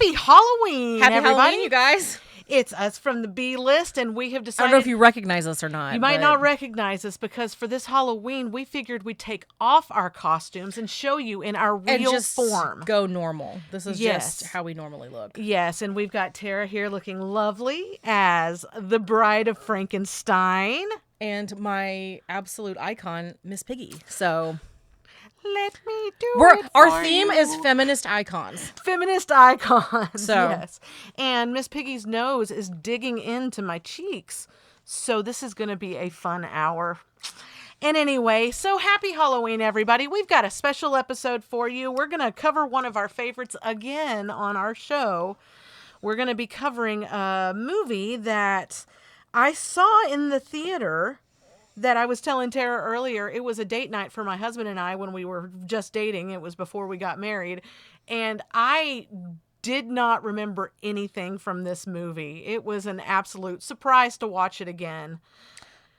Happy Halloween, Happy everybody. Halloween, you guys. It's us from the B list, and we have I decided... don't know if you recognize us or not. You might not recognize us, because for this Halloween, we figured we'd take off our costumes and show you in our real and just form. Go normal. This is Yes. just how we normally look. Yes, and we've got Tara here looking lovely as the Bride of Frankenstein. And my absolute icon, Miss Piggy. So... Let me do it Our for theme you. is feminist icons. Feminist icons, So. yes. And Miss Piggy's nose is digging into my cheeks. So this is going to be a fun hour. And anyway, so happy Halloween, everybody. We've got a special episode for you. We're going to cover one of our favorites again on our show. We're going to be covering a movie that I saw in the theater that I was telling Tara earlier. It was a date night for my husband and I when we were just dating. It was before we got married. And I did not remember anything from this movie. It was an absolute surprise to watch it again.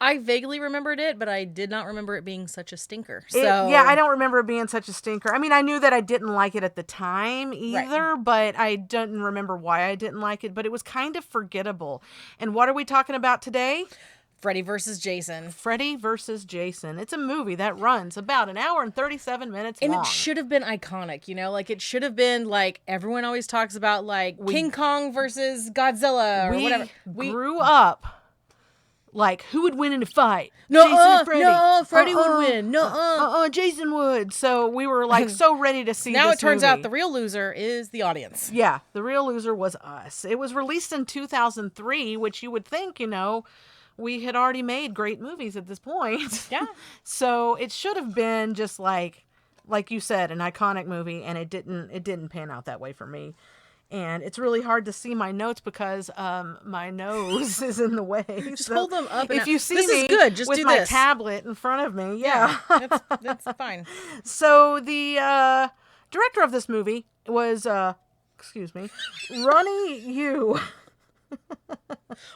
I vaguely remembered it, but I did not remember it being such a stinker. So Yeah, I don't remember it being such a stinker. I mean, I knew that I didn't like it at the time either, but I didn't remember why I didn't like it. But it was kind of forgettable. And what are we talking about today? Freddy versus Jason. Freddy versus Jason. It's a movie that runs about an hour and 37 minutes long. And it should have been iconic, you know? Like, it should have been, like, everyone always talks about, like, King Kong versus Godzilla or whatever. We grew up, like, who would win in a fight? No, Jason or Freddy? No, Freddy would win. No, Jason would. So we were, like, so ready to see now this it turns movie. out the real loser is the audience. Yeah, the real loser was us. It was released in 2003, which you would think, you know, we had already made great movies at this point. Yeah. So it should have been just like you said, an iconic movie, and it didn't pan out that way for me. And it's really hard to see my notes because my nose is in the way. Just hold them up. If you see this me is good. Just with do my this. tablet in front of me, yeah. That's fine. So the director of this movie was, Ronnie Yu.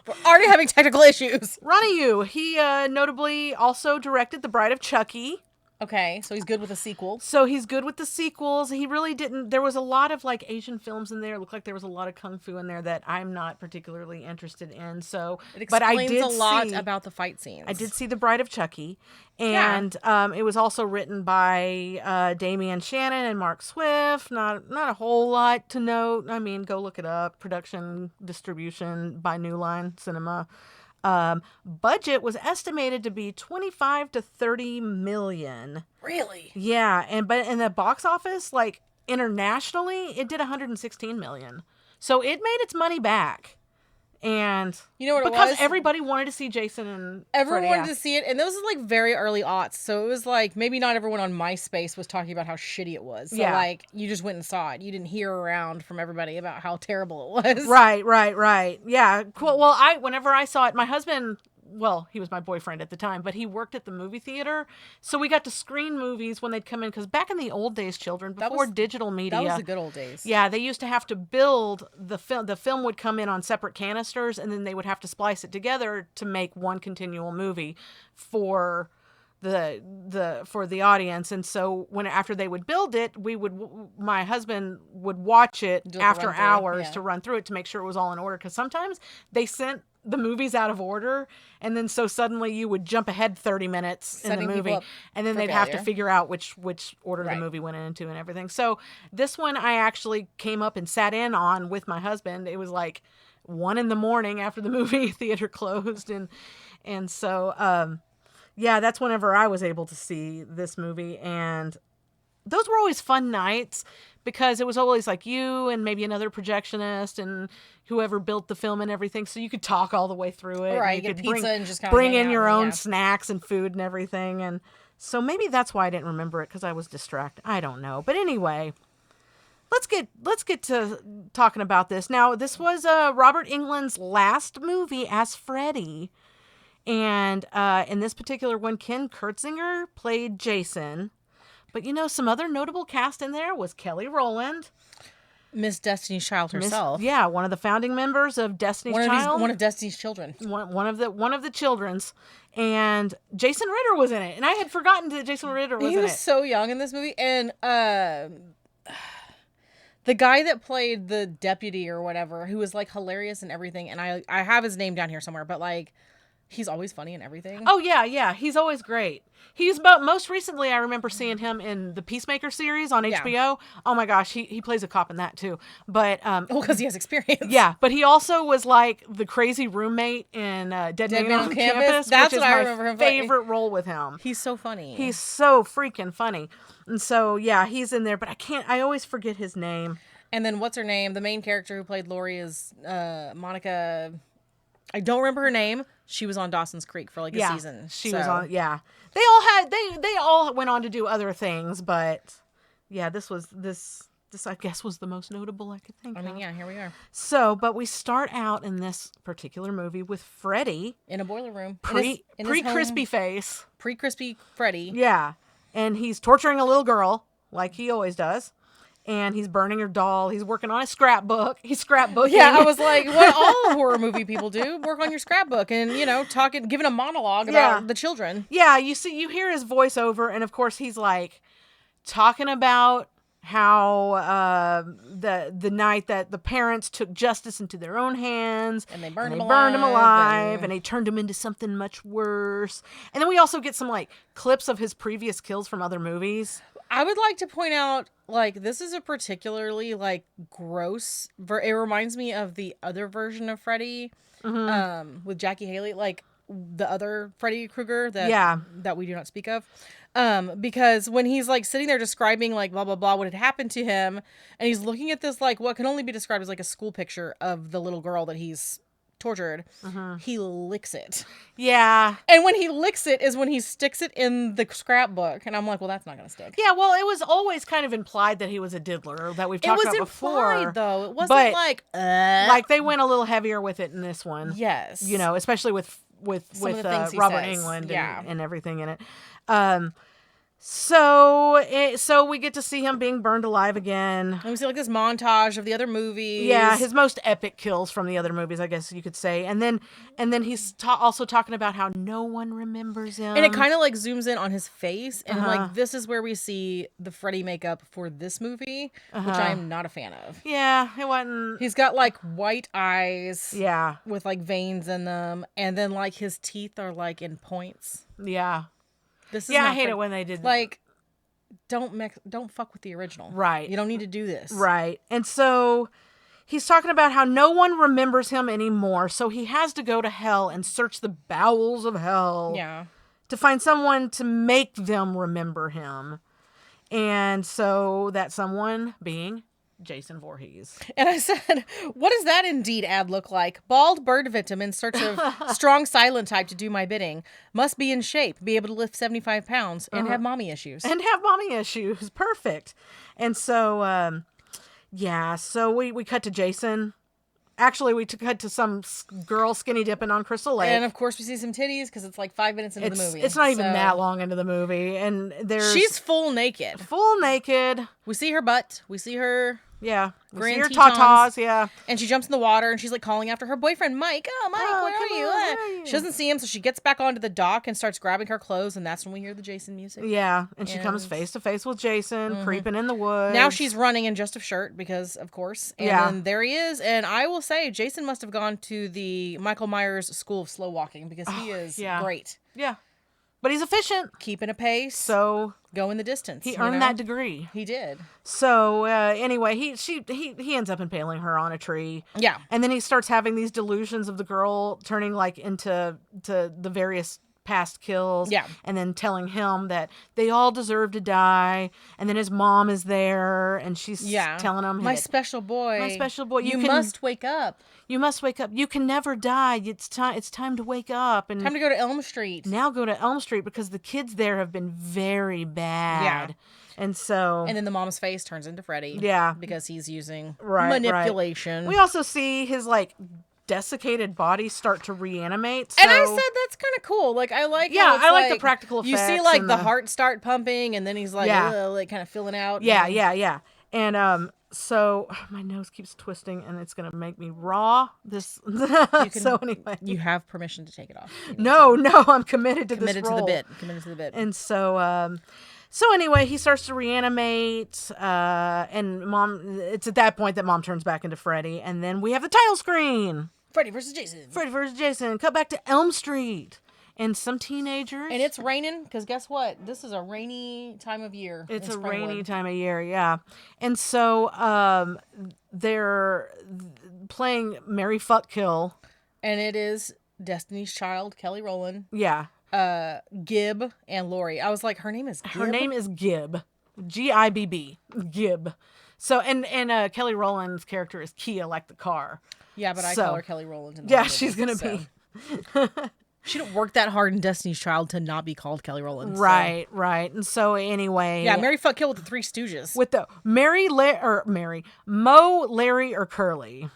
We're already having technical issues. Ronnie Yu. He notably also directed The Bride of Chucky. Okay, so he's good with the sequel. So he's good with the sequels. He really didn't. There was a lot of like Asian films in there. It looked like there was a lot of kung fu in there that I'm not particularly interested in. So, It but I explains did a lot see, about the fight scenes. I did see The Bride of Chucky, and it was also written by Damian Shannon and Mark Swift. Not a whole lot to note. I mean, go look it up. Production, distribution by New Line Cinema. Budget was estimated to be 25 to 30 million. Really? Yeah, but in the box office, like internationally, it did 116 million. So it made its money back. And you know what because it was? everybody wanted to see Jason and Everyone Freddy. wanted to see it, and those are like very early aughts, so it was like maybe not everyone on MySpace was talking about how shitty it was. So like you just went and saw it. You didn't hear around from everybody about how terrible it was. Right. Yeah, cool. Well, whenever I saw it, my husband, well, he was my boyfriend at the time, but he worked at the movie theater. So we got to screen movies when they'd come in. Because back in the old days, children, before digital media. That was the good old days. Yeah, they used to have to build the film. The film would come in on separate canisters, and then they would have to splice it together to make one continual movie for the audience. And so after they would build it, my husband would watch it after hours to run through it to make sure it was all in order. Because sometimes they sent the movies out of order, and then so suddenly you would jump ahead 30 minutes in the movie, and then they'd have to figure out which order the movie went into and everything. So this one I actually came up and sat in on with my husband. It was like 1 a.m. after the movie theater closed, and so yeah, that's whenever I was able to see this movie. And those were always fun nights because it was always like you and maybe another projectionist and whoever built the film and everything. So you could talk all the way through it. Right, you get could pizza and just kind of bring in your own snacks and food and everything. And so maybe that's why I didn't remember it, because I was distracted. I don't know. But anyway, let's get to talking about this. Now, this was Robert Englund's last movie as Freddy. And in this particular one, Ken Kurtzinger played Jason. But, some other notable cast in there was Kelly Rowland. Miss Destiny's Child herself. One of the founding members of Destiny's Child. One of Destiny's children. One of the children's. And Jason Ritter was in it. And I had forgotten that Jason Ritter was in it. He was so young in this movie. And The guy that played the deputy or whatever, who was like hilarious and everything, and I have his name down here somewhere, but like he's always funny and everything. Oh yeah, he's always great. He's about most recently I remember seeing him in the Peacemaker series on HBO. Oh my gosh, he plays a cop in that too. But well, because he has experience. Yeah, but he also was like the crazy roommate in Dead Man on Campus. That's which what is I my remember him favorite role with him. He's so funny. He's so freaking funny. And so yeah, he's in there, but I always forget his name. And then what's her name? The main character who played Lori is Monica. I don't remember her name. She was on Dawson's Creek for like a season. She was on. Yeah, they all went on to do other things, but yeah, this I guess was the most notable I could think of. I mean, yeah, here we are. So, but we start out in this particular movie with Freddy in a boiler room, pre-crispy face, pre-crispy Freddy. Yeah, and he's torturing a little girl like he always does. And he's burning her doll. He's working on a scrapbook. He's scrapbooking. Yeah, I was like, what all horror movie people do, work on your scrapbook and, giving a monologue about the children. Yeah, you hear his voiceover, and of course he's like talking about how the night that the parents took justice into their own hands. And they burned him alive. And they turned him into something much worse. And then we also get some like clips of his previous kills from other movies. I would like to point out, like, this is a particularly, like, gross... it reminds me of the other version of Freddy, with Jackie Haley, like, the other Freddy Krueger that we do not speak of. Because when he's, like, sitting there describing, like, blah, blah, blah, what had happened to him, and he's looking at this, like, what can only be described as, like, a school picture of the little girl that he's tortured, he licks it. Yeah. And when he licks it is when he sticks it in the scrapbook. And I'm like, well, that's not going to stick. Yeah, well, it was always kind of implied that he was a diddler, that we've talked about before. It was implied, though. It wasn't like they went a little heavier with it in this one. Yes. Especially with Robert Englund and everything in it. So we get to see him being burned alive again. And we see like this montage of the other movies. Yeah, his most epic kills from the other movies, I guess you could say. And then he's also talking about how no one remembers him. And it kind of like zooms in on his face. And like this is where we see the Freddy makeup for this movie, which I am not a fan of. Yeah, it wasn't. He's got like white eyes. Yeah. With like veins in them. And then like his teeth are like in points. Yeah. I hate it when they did like don't fuck with the original. Right. You don't need to do this. Right. And so he's talking about how no one remembers him anymore, so he has to go to hell and search the bowels of hell. Yeah. To find someone to make them remember him. And so that someone being Jason Voorhees. And I said, what does that Indeed ad look like? Bald bird victim in search of strong silent type to do my bidding. Must be in shape, be able to lift 75 pounds, and have mommy issues. Perfect. And so, so we cut to Jason. Actually, we cut to some girl skinny dipping on Crystal Lake. And of course, we see some titties because it's like 5 minutes into the movie. It's not even that long into the movie. And she's full naked. We see her butt. We see her... Yeah. We see her tatas, yeah. And she jumps in the water and she's like calling after her boyfriend, Mike. Oh, Mike, where are you? She doesn't see him, so she gets back onto the dock and starts grabbing her clothes, and that's when we hear the Jason music. Yeah, and she comes face to face with Jason, creeping in the woods. Now she's running in just a shirt because, of course. And then there he is. And I will say, Jason must have gone to the Michael Myers School of Slow Walking because he is great. Yeah. But he's efficient. Keeping a pace. So going the distance. He earned that degree. He did. So anyway, he ends up impaling her on a tree. Yeah. And then he starts having these delusions of the girl turning like into the various past kills. Yeah. And then telling him that they all deserve to die. And then his mom is there and she's telling him, My special boy. You must wake up. You must wake up. You can never die. It's time to wake up. And time to go to Elm Street. Now go to Elm Street because the kids there have been very bad. Yeah. And so... And then the mom's face turns into Freddy. Yeah. Because he's using manipulation. Right. We also see his, like, desiccated body start to reanimate. So... And I said that's kind of cool. Like, I like I like the practical effects. You see, like, the heart start pumping, and then he's, like, like kind of filling out. Yeah. And, so my nose keeps twisting and it's going to make me raw. So anyway. You have permission to take it off. No, I'm committed to this role. Committed to the bit. And so, So anyway, he starts to reanimate, and Mom. It's at that point that Mom turns back into Freddy, and then we have the title screen. Freddy versus Jason. Freddy versus Jason. Cut back to Elm Street, and some teenagers. And it's raining because guess what? This is a rainy time of year. It's a rainy time of year, yeah. And so they're playing Mary Fuck Kill. And it is Destiny's Child, Kelly Rowland. Yeah. Gibb and Lori. I was like, her name is Gibb? Her name is Gibb. Gibb. Gibb. So, and Kelly Rowland's character is Kia, like the car. Yeah, but I call her Kelly Rowland. In the yeah, movie, she's going to be. She didn't work that hard in Destiny's Child to not be called Kelly Rowland. Right, right. And so anyway. Yeah, Mary Fuck Kill with the Three Stooges. With the Mo, Larry, or Curly.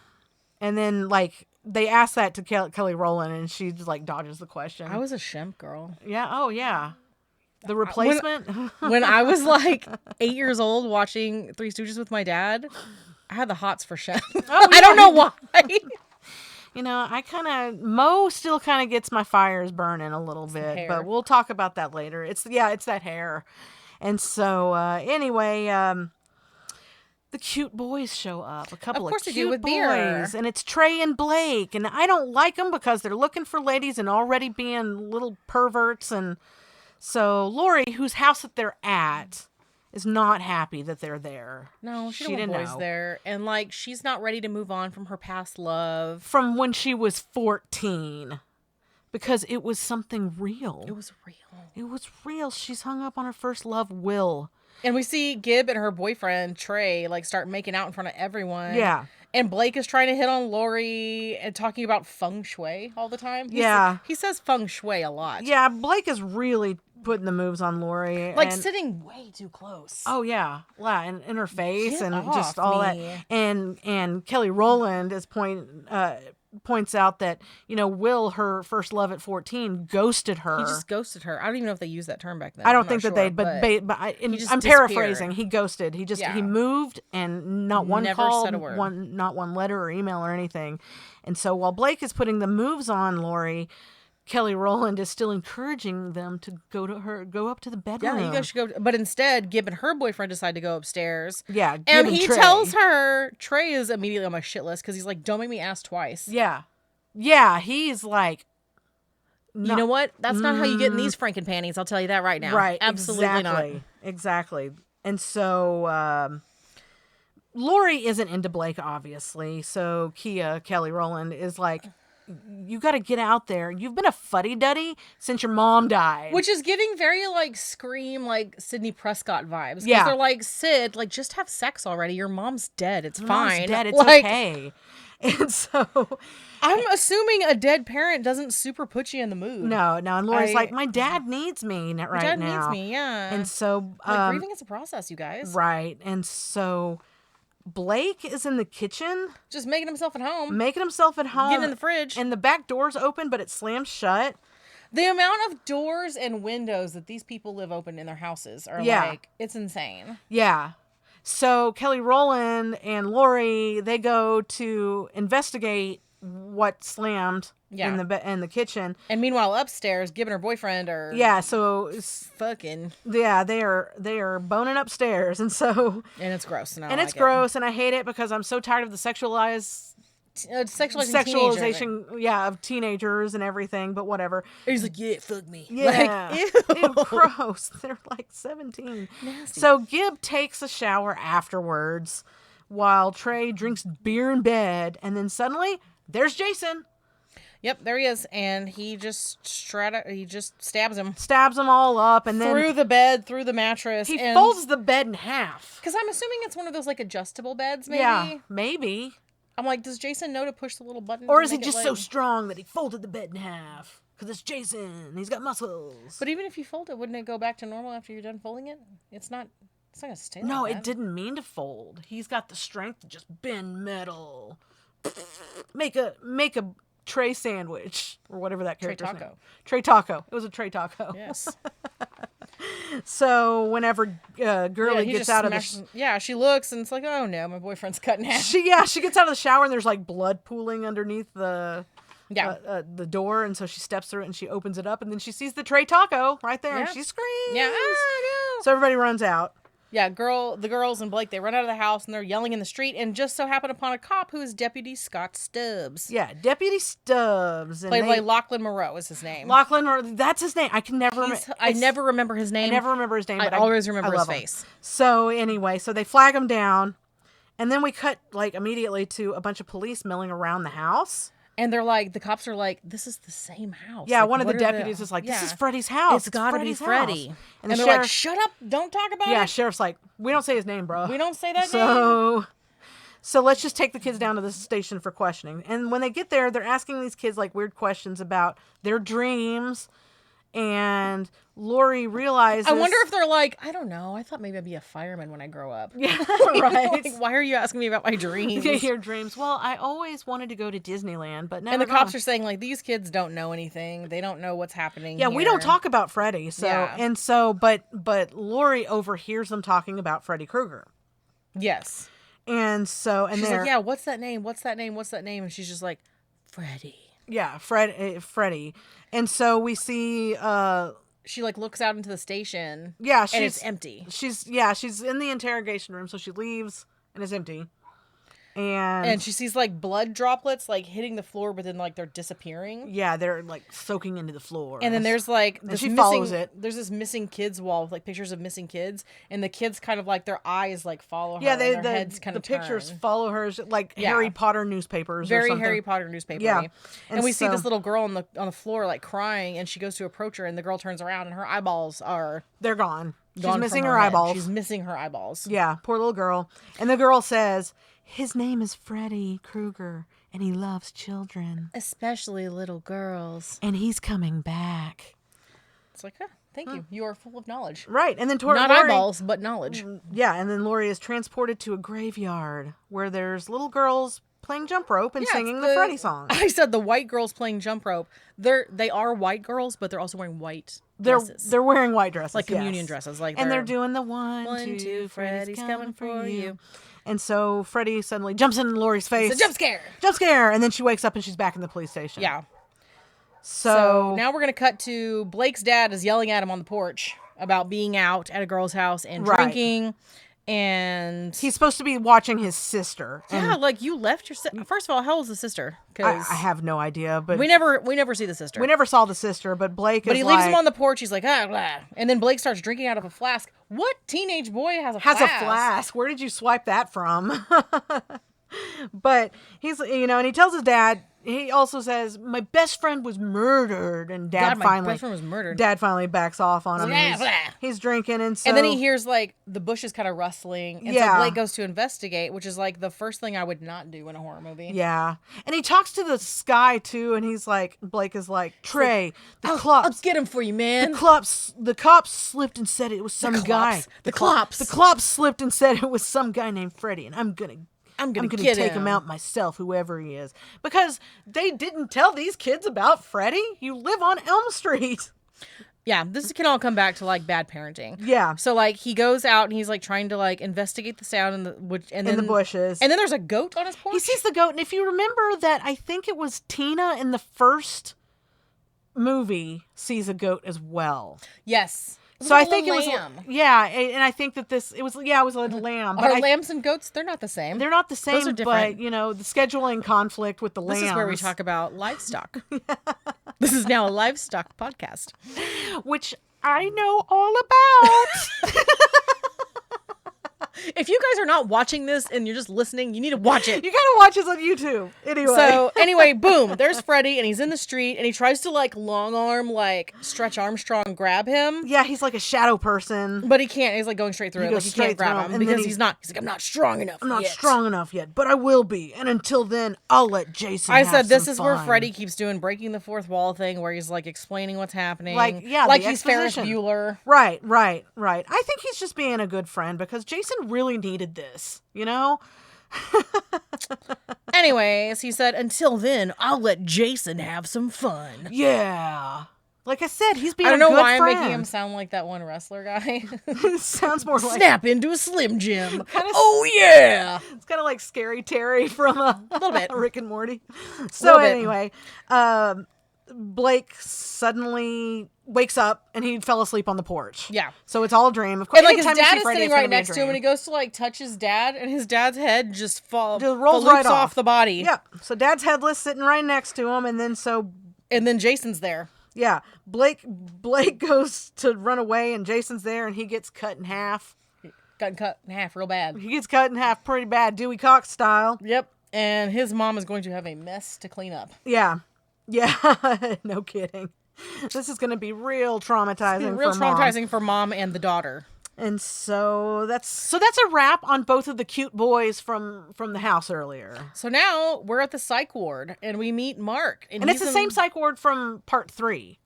And then, like, they ask that to Kelly Rowland, and she just, like, dodges the question. I was a Shemp girl. Yeah, oh, yeah. The replacement? When I was, like, 8 years old watching Three Stooges with my dad, I had the hots for Shemp. Oh, yeah. I don't know why. You know, Mo still kind of gets my fires burning a little bit, but we'll talk about that later. It's that hair. And so, anyway, the cute boys show up. A couple of cute boys. Beer. And it's Trey and Blake. And I don't like them because they're looking for ladies and already being little perverts. And so Lori, whose house that they're at, is not happy that they're there. No, she didn't want boys there. And, like, she's not ready to move on from her past love. From when she was 14. Because it was something real. It was real. It was real. She's hung up on her first love, Will. And we see Gibb and her boyfriend, Trey, like, start making out in front of everyone. Yeah. And Blake is trying to hit on Lori and talking about feng shui all the time. He says feng shui a lot. Yeah, Blake is really putting the moves on Lori. Like, sitting way too close. Oh, yeah. And in her face. Get and off just all me. that. And Kelly Rowland points out that, you know, Will, her first love at 14, ghosted her. He just ghosted her. I don't even know if they used that term back then. I don't think that they, but I'm paraphrasing. He ghosted. He moved, and not one call, not one letter or email or anything. And so while Blake is putting the moves on Lori, Kelly Rowland is still encouraging them to go up to the bedroom. Yeah, you guys should go. But instead, Gibb and her boyfriend decide to go upstairs. Yeah, and he tells her, Trey is immediately on my shit list because he's like, don't make me ask twice. Yeah. Yeah, he's like... You know what? That's not how you get in these frankenpanties. I'll tell you that right now. Right, absolutely not. Exactly. And so... Lori isn't into Blake, obviously. So Kelly Rowland, is like... You got to get out there. You've been a fuddy-duddy since your mom died. Which is giving very, like, Scream, like, Sidney Prescott vibes. Yeah. They're like, Sid, like, just have sex already. Your mom's dead. It's fine. Mom's dead. It's like, okay. And so... I'm assuming a dead parent doesn't super put you in the mood. No. And Lori's like, my dad needs me right now. My dad needs me, yeah. And so... like, grieving is a process, you guys. Right. And so... Blake is in the kitchen. Just making himself at home. Getting in the fridge. And the back door's open, but it slams shut. The amount of doors and windows that these people live open in their houses are like, it's insane. Yeah. So Kelly Rowland and Lori, they go to investigate what slammed in the kitchen. And meanwhile, upstairs, Gibb and her boyfriend are fucking. Yeah, they are boning upstairs, and so it's gross. And it's gross, and I hate it because I'm so tired of the sexualization, of teenagers and everything. But whatever. And he's like, yeah, fuck me. Yeah, like, ew, gross. They're like 17. Nasty. So Gibb takes a shower afterwards, while Trey drinks beer in bed, and then suddenly there's Jason. Yep, there he is, and he just stabs him all up, and then through the bed, through the mattress. He folds the bed in half. Because I'm assuming it's one of those like adjustable beds, maybe. Yeah, maybe. I'm like, does Jason know to push the little button? Or is he just so strong that he folded the bed in half? Because it's Jason, he's got muscles. But even if you fold it, wouldn't it go back to normal after you're done folding it? It's not gonna stay. No, like it didn't mean to fold. He's got the strength to just bend metal. Make a Trey sandwich or whatever that character's name. Trey Taco. It was a Trey Taco. Yes. So whenever Girly gets out of the she looks and it's like, oh no, my boyfriend's cut in half. She gets out of the shower and there's like blood pooling underneath the door, and so she steps through it and she opens it up, and then she sees the Trey Taco right there, and she screams. Yeah. So everybody runs out. Yeah, the girls and Blake, they run out of the house and they're yelling in the street and just so happen upon a cop who is Deputy Scott Stubbs. Yeah, Deputy Stubbs. Played by Lachlan Moreau is his name. Lachlan, that's his name. I can never remember. I never remember his name. I never remember his name. But I always remember his face. So anyway, so they flag him down. And then we cut like immediately to a bunch of police milling around the house. And they're like, the cops are like, this is the same house. Yeah, like, one of the deputies is like, this is Freddy's house. It's gotta be Freddy. And they're like, shut up, don't talk about it. Yeah, sheriff's like, we don't say his name, bro. We don't say that name. So let's just take the kids down to the station for questioning. And when they get there, they're asking these kids like weird questions about their dreams. And Lori realizes... I wonder if they're like, I don't know. I thought maybe I'd be a fireman when I grow up. Yeah, right. Like, why are you asking me about my dreams? Your dreams. Well, I always wanted to go to Disneyland, but never. And the cops are saying, like, these kids don't know anything. They don't know what's happening here. We don't talk about Freddy. But Lori overhears them talking about Freddy Krueger. Yes. And so... she's like, yeah, what's that name? What's that name? What's that name? And she's just like, Freddy. Yeah, Freddy. And so we see... she like looks out into the station. Yeah, and it's empty. She's in the interrogation room, so she leaves and it's empty. And she sees like blood droplets like hitting the floor, but then like they're disappearing. Yeah, they're like soaking into the floor. And then there's like this follows it. There's this missing kids wall with like pictures of missing kids, and the kids kind of like their eyes like follow her. Yeah, their heads kind of turn. The pictures follow her like Harry Potter newspapers. Very or something. Harry Potter newspaper. Yeah, and we see this little girl on the floor like crying, and she goes to approach her, and the girl turns around, and her eyeballs they're gone. She's missing her eyeballs. She's missing her eyeballs. Yeah, poor little girl. And the girl says, his name is Freddy Krueger, and he loves children. Especially little girls. And he's coming back. It's like, thank you. You are full of knowledge. Right. And then not Lori, eyeballs, but knowledge. Yeah, and then Lori is transported to a graveyard where there's little girls playing jump rope and singing the Freddy song. I said the white girls playing jump rope. They are white girls, but they're also wearing white dresses. They're wearing white dresses. Like communion dresses. And they're doing the 1, 2, Freddy's coming for you. And so Freddy suddenly jumps in Lori's face. It's a jump scare. Jump scare. And then she wakes up and she's back in the police station. Yeah. So now we're going to cut to Blake's dad is yelling at him on the porch about being out at a girl's house and drinking. And he's supposed to be watching his sister. Yeah, like you left your sister. First of all, how old is the sister? I have no idea, but we never see the sister. We never saw the sister, but Blake. But he leaves him on the porch. He's like, blah. And then Blake starts drinking out of a flask. What teenage boy has a flask? Where did you swipe that from? But he's, and he tells his dad. He also says, "My best friend was murdered," and my best friend was murdered. Dad finally backs off on him. He's drinking, and then he hears like the bushes kind of rustling, and so Blake goes to investigate, which is like the first thing I would not do in a horror movie. Yeah, and he talks to the sky too, and he's like, Blake is like, Trey, I'll get him for you, man. The cops slipped and said it was some guy. The cops slipped and said it was some guy named Freddy, and I'm gonna take him out myself, whoever he is. Because they didn't tell these kids about Freddy. You live on Elm Street. Yeah, this can all come back to like bad parenting. Yeah. So like he goes out and he's like trying to like investigate the sound in the bushes. And then there's a goat on his porch. He sees the goat, and if you remember that, I think it was Tina in the first movie sees a goat as well. Yes. So I think it was, and I think that it was a lamb. But lambs and goats, they're not the same. They're not the same, Those are different. But, the scheduling conflict with the lambs. This is where we talk about livestock. This is now a livestock podcast. Which I know all about. If you guys are not watching this and you're just listening, you need to watch it. You gotta watch this on YouTube. Anyway, boom, there's Freddy, and he's in the street, and he tries to like long arm, like Stretch Armstrong grab him. Yeah, he's like a shadow person. But he can't. He's like going straight through it. Like he can't grab him because he's not. He's like, I'm not strong enough. I'm not strong enough yet, but I will be. And until then, I'll let Jason. I said this is where Freddy keeps doing breaking the fourth wall thing, where he's like explaining what's happening. Like he's Ferris Bueller. Right. I think he's just being a good friend because Jason really needed this, Anyways, he said, until then, I'll let Jason have some fun. Yeah. Like I said, he's being a good friend. I don't know why I'm making him sound like that one wrestler guy. Sounds more like... Snap into a Slim Jim. Oh, yeah. It's kind of like Scary Terry from a little bit Rick and Morty. So anyway, Blake suddenly wakes up and he fell asleep on the porch. Yeah. So it's all a dream. Of course, And like his anytime you see dad is Freddy, sitting it's gonna right be a next to him, dream. and he goes to like touch his dad, and his dad's head just rolls falls right off the body. Yep. So dad's headless, sitting right next to him, and then Jason's there. yeah, Blake goes to run away, and Jason's there, and he gets cut in half. Got cut in half real bad. He gets cut in half pretty bad, Dewey Cox style. Yep. And his mom is going to have a mess to clean up. Yeah. No kidding. This is going to be real traumatizing. For mom and the daughter. And so that's a wrap on both of the cute boys from the house earlier. So now we're at the psych ward and we meet Mark. And it's the same psych ward from part 3.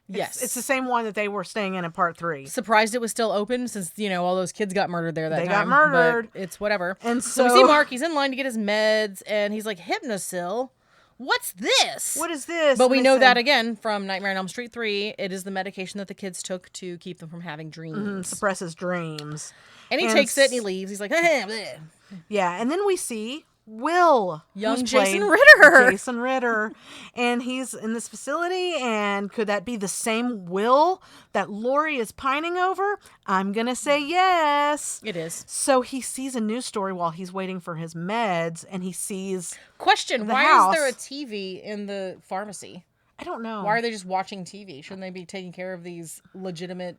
Yes. It's the same one that they were staying in part 3. Surprised it was still open since, all those kids got murdered there that time. They got murdered. But it's whatever. And so we see Mark, he's in line to get his meds and he's like, Hypnosil? What's this? What is this? But we know that again from Nightmare on Elm Street 3. It is the medication that the kids took to keep them from having dreams. Suppresses dreams. And he takes it and he leaves. He's like, yeah. And then we see Will, young Jason Ritter. Jason Ritter. And he's in this facility. And could that be the same Will that Lori is pining over? I'm going to say yes. It is. So he sees a news story while he's waiting for his meds. And he sees Question, why house. is there a TV in the pharmacy? I don't know. Why are they just watching TV? Shouldn't they be taking care of these legitimate...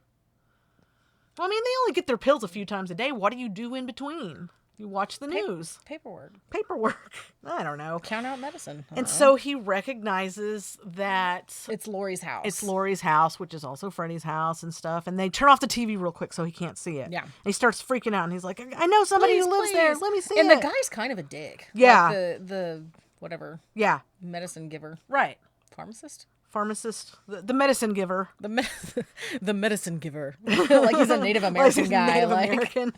Well, I mean, they only get their pills a few times a day. What do you do in between? You watch the news. Paperwork. I don't know. Count out medicine. And so he recognizes that it's Lori's house. It's Lori's house, which is also Freddy's house and stuff. And they turn off the TV real quick so he can't see it. Yeah. And he starts freaking out and he's like, I know somebody who lives there. Let me see it. And the guy's kind of a dick. Yeah. Like the whatever. Yeah. Medicine giver. Right. Pharmacist? The medicine giver. The medicine giver. Like he's a Native American guy. Native American.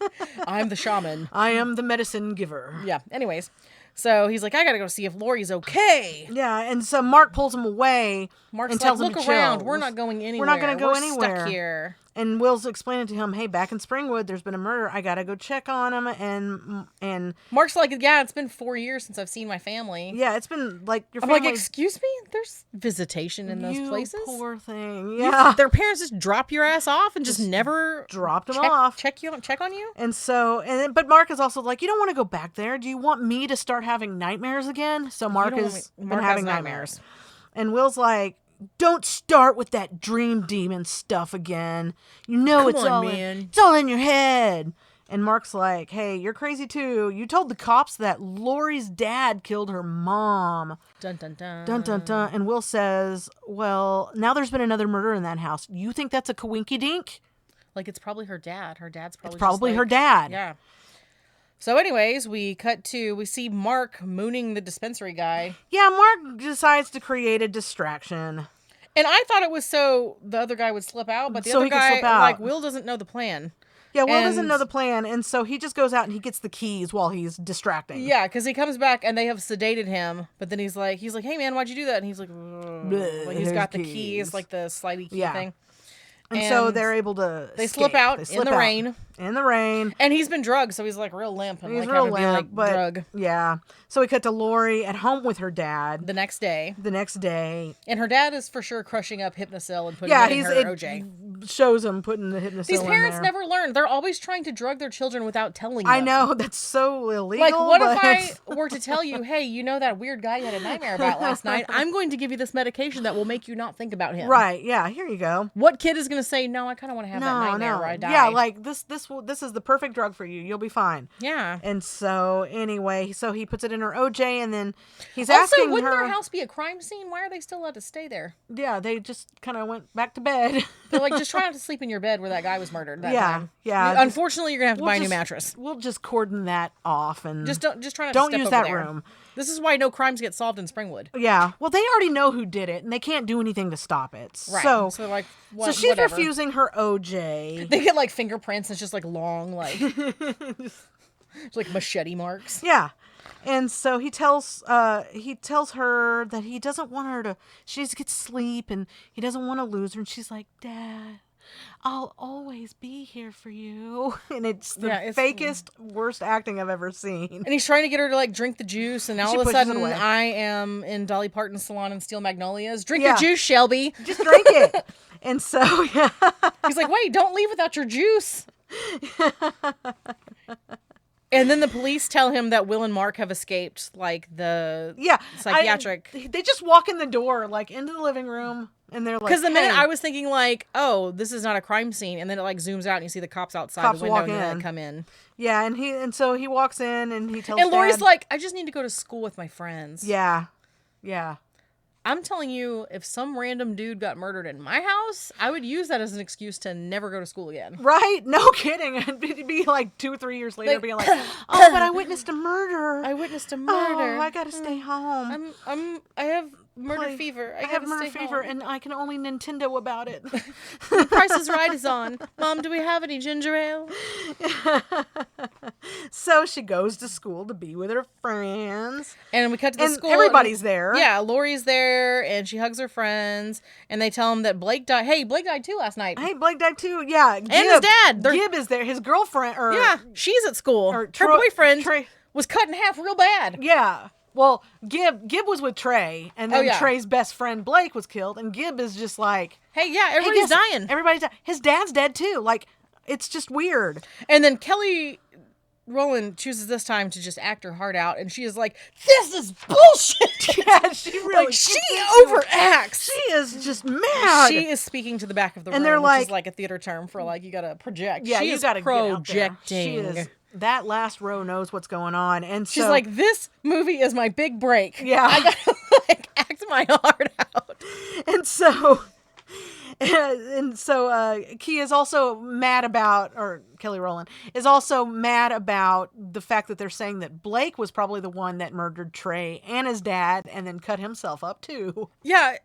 I'm the shaman. I am the medicine giver. Yeah. Anyways. So he's like, I gotta go see if Lori's okay. Yeah, and so Mark pulls him away and tells him to look chill. around. We're not going anywhere. We're not going to go anywhere. Stuck here. And Will's explaining to him, hey, back in Springwood, there's been a murder. I got to go check on him. And Mark's like, yeah, it's been 4 years since I've seen my family. Yeah, it's been like your I'm family. like, excuse me? There's visitation in those places? Poor thing. Yeah. Their parents just drop your ass off and just never dropped them off. Check on you? And so, but Mark is also like, you don't want to go back there. Do you want me to start having nightmares again? So Mark has been having nightmares. And Will's like, don't start with that dream demon stuff again. You know it's all in your head. And Mark's like, hey, you're crazy too. You told the cops that Lori's dad killed her mom. Dun, dun, dun. Dun, dun, dun. And Will says, well, now there's been another murder in that house. You think that's a coinky-dink? Like, it's probably her dad. Her dad's probably probably her dad. Yeah. So anyways, we see Mark mooning the dispensary guy. Yeah, Mark decides to create a distraction. And I thought it was so the other guy would slip out, but the other guy, like, Will doesn't know the plan. Yeah, Will doesn't know the plan, and so he just goes out and he gets the keys while he's distracting. Yeah, because he comes back and they have sedated him, but then he's like, hey man, why'd you do that? And he's like, well, he's got the keys, like the slidey key thing. And so they're able to They slip out in the rain. In the rain. And he's been drugged, so he's like real limp. And he's like real having limp, to be like drug. Yeah. So we cut to Lori at home with her dad. The next day. And her dad is for sure crushing up Hypnosil and putting it in her OJ. Shows him putting the Hypnosil in there. These parents never learn. They're always trying to drug their children without telling them. I know. That's so illegal. Like, what if I were to tell you, hey, you know that weird guy you had a nightmare about last night? I'm going to give you this medication that will make you not think about him. Right. Yeah. Here you go. What kid is going to say, no, I kind of want to have that nightmare where I die? Yeah, like this is the perfect drug for you. You'll be fine. Yeah. And so anyway, so he puts it in her OJ, and then he's asking her. Wouldn't their house be a crime scene? Why are they still allowed to stay there? Yeah, they just kind of went back to bed. They're like, just try not to sleep in your bed where that guy was murdered that time. Yeah. Unfortunately, you're gonna have to buy a new mattress. We'll just cordon that off and just try not to step don't use over that there. room. This is why no crimes get solved in Springwood. Yeah. Well, they already know who did it, and they can't do anything to stop it. Right. So like, so she's refusing her OJ. They get like fingerprints. It's just like long, like it's like machete marks. Yeah. And so he tells her that he doesn't want her to. She needs to get sleep, and he doesn't want to lose her. And she's like, Dad, I'll always be here for you. And it's the Yeah, it's- fakest, worst acting I've ever seen. And he's trying to get her to like drink the juice, and now She all of a pushes it sudden away. I am in Dolly Parton's salon in Steel Magnolias. Drink Yeah. your juice, Shelby. Just drink it. And so, yeah. He's like, wait, don't leave without your juice. And then the police tell him that Will and Mark have escaped, like, the psychiatric. They just walk in the door, like, into the living room, and they're like, Because the minute "Hey." I was thinking, like, oh, this is not a crime scene, and then it, like, zooms out, and you see the cops outside Cops the window, walk and then in. they come in. Yeah, and so he walks in, and he tells And Lori's Dad, like, I just need to go to school with my friends. yeah. I'm telling you, if some random dude got murdered in my house, I would use that as an excuse to never go to school again. Right? No kidding. It'd be like 2 or 3 years later Like, being like, oh, but I witnessed a murder. I witnessed a murder. Oh, I gotta stay home. I have murder fever. I have murder fever, and I can only Nintendo about it. Price is Right is on. Mom, do we have any ginger ale? So she goes to school to be with her friends. And we cut to the And school. everybody's there. Yeah, Lori's there, and she hugs her friends, and they tell him that Blake died. Hey, Blake died too last night. Hey, Blake died too. Yeah. Gib, his dad. Gib is there. His girlfriend. Yeah, she's at school. Or Her boyfriend Trey. was cut in half real bad. Yeah. Well, Gib was with Trey, and then Oh, yeah. Trey's best friend Blake was killed, and Gib is just like, Hey, yeah, hey, everybody's guess- dying. Everybody's dying. His dad's dead too. Like, it's just weird. And then Kelly Rowland chooses this time to just act her heart out, and she is like, "This is bullshit." Yeah, she really. Like, she gets into it. overacts. She is just mad. She is speaking to the back of the And room, they're which is like- like a theater term for like you gotta project. Yeah, she you is gotta get out there. projecting. She is. That last row knows what's going on, and She's so, like, "This movie is my big break. Yeah. I gotta like act my heart out." and so. And so Key is also mad about, or Kelly Rowland is also mad about the fact that they're saying that Blake was probably the one that murdered Trey and his dad and then cut himself up too. Yeah,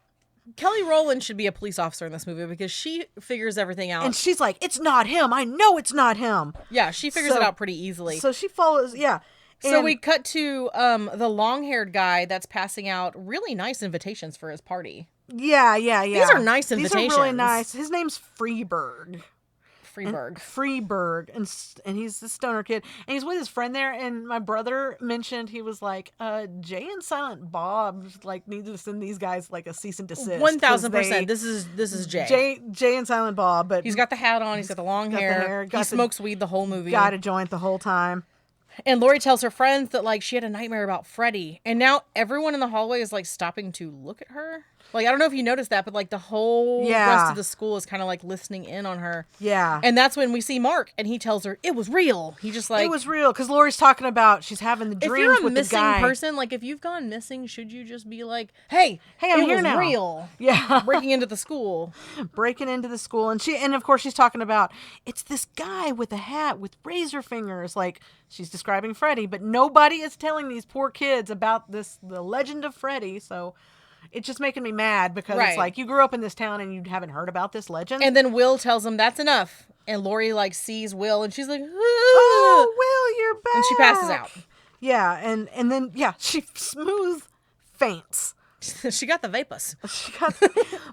Kelly Rowland should be a police officer in this movie because she figures everything out. And she's like, it's not him. I know it's not him. Yeah, she figures So- it out pretty easily. So she follows, yeah. So And- we cut to the long-haired guy that's passing out really nice invitations for his party. Yeah. These are nice These are really invitations. nice. His name's Freeberg. Freeberg. Freeberg, and he's the stoner kid, and he's with his friend there. And my brother mentioned, he was like, Jay and Silent Bob like need to send these guys like a cease and desist. 1,000%. This is Jay. Jay and Silent Bob, but He's got the hat on. He's got the long got the hair. hair, got He the- smokes weed the whole movie. got a joint the whole time. And Lori tells her friends that like she had a nightmare about Freddy, and now everyone in the hallway is like stopping to look at her. Like, I don't know if you noticed that, but like the whole rest of the school is kind of like listening in on her. Yeah. And that's when we see Mark, and he tells her it was real. He just like, it was real because Lori's talking about she's having the if dreams you're a with the missing guy. person, like if you've gone missing, should you just be like, hey, I'm it here was now. real. Yeah. Breaking into the school. Breaking into the school, and of course she's talking about it's this guy with a hat with razor fingers, like she's describing Freddy, but nobody is telling these poor kids about the legend of Freddy. So it's just making me mad because Right. it's like you grew up in this town and you haven't heard about this legend. And then Will tells him that's enough, and Lori like sees Will, and she's like, oh, Will, you're back. and she passes out. Yeah, and then she smooth faints. She got the vapors. She got,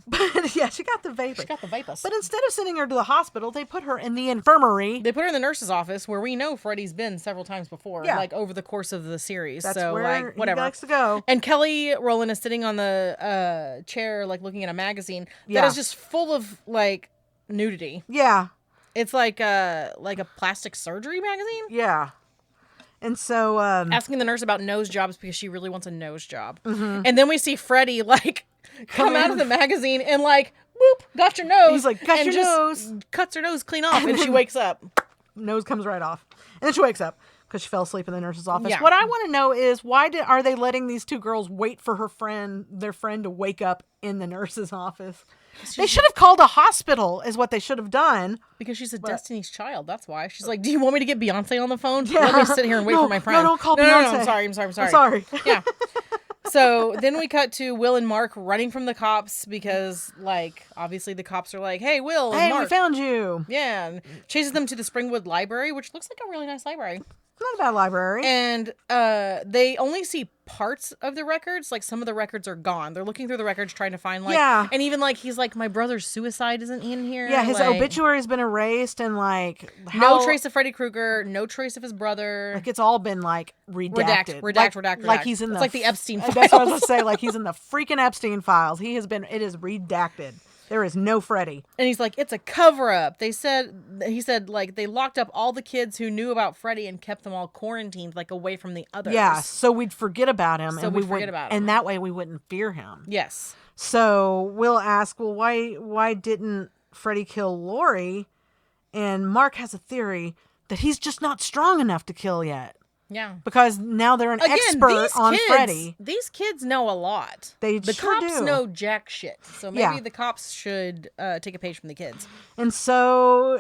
but yeah, she got the vapor. She got the vapors. But instead of sending her to the hospital, they put her in the infirmary. They put her in the nurse's office where we know Freddy's been several times before, Yeah. like over the course of the series. That's so where like whatever. he likes to go. And Kelly Rowland is sitting on the chair, like looking at a magazine that Yeah. is just full of like nudity. Yeah, It's like a plastic surgery magazine. yeah. And so, Asking the nurse about nose jobs because she really wants a nose job. Mm-hmm. And then we see Freddy like come out in. of the magazine and like, whoop, got your nose. He's like, got and your just nose. cuts her nose clean off, and she wakes up. nose comes right off. And then she wakes up because she fell asleep in the nurse's office. Yeah. What I want to know is why are they letting these two girls wait for their friend to wake up in the nurse's office? They should have called a hospital is what they should have done. Because she's a Destiny's Child. That's why. She's like, do you want me to get Beyonce on the phone? Yeah. Let me sit here and wait No, for my friend. no, don't call No, Beyonce. I'm sorry. I'm sorry. I'm sorry. Yeah. So then we cut to Will and Mark running from the cops because, like, obviously the cops are like, hey, Will and Hey, Mark. we found you. Yeah. And chases them to the Springwood Library, which looks like a really nice library. Not a bad library. And they only see parts of the records. Like, some of the records are gone. They're looking through the records trying to find, like... Yeah. And even, like, he's like, my brother's suicide isn't in here. Yeah, his like, obituary has been erased, and, like... no trace of Freddy Krueger. No trace of his brother. Like, it's all been, like, redacted. Redacted. Like he's in the... It's like the Epstein files. That's what I was going to say. Like, he's in the freaking Epstein files. It is redacted. There is no Freddy. And he's like, it's a cover-up. He said, like, they locked up all the kids who knew about Freddy and kept them all quarantined, like, away from the others. Yeah, so we'd forget about him. And that way we wouldn't fear him. Yes. So we'll ask, well, why didn't Freddy kill Laurie? And Mark has a theory that he's just not strong enough to kill yet. Yeah. Because now they're an expert on Freddy. These kids know a lot. The cops do. know jack shit. So maybe the cops should take a page from the kids. And so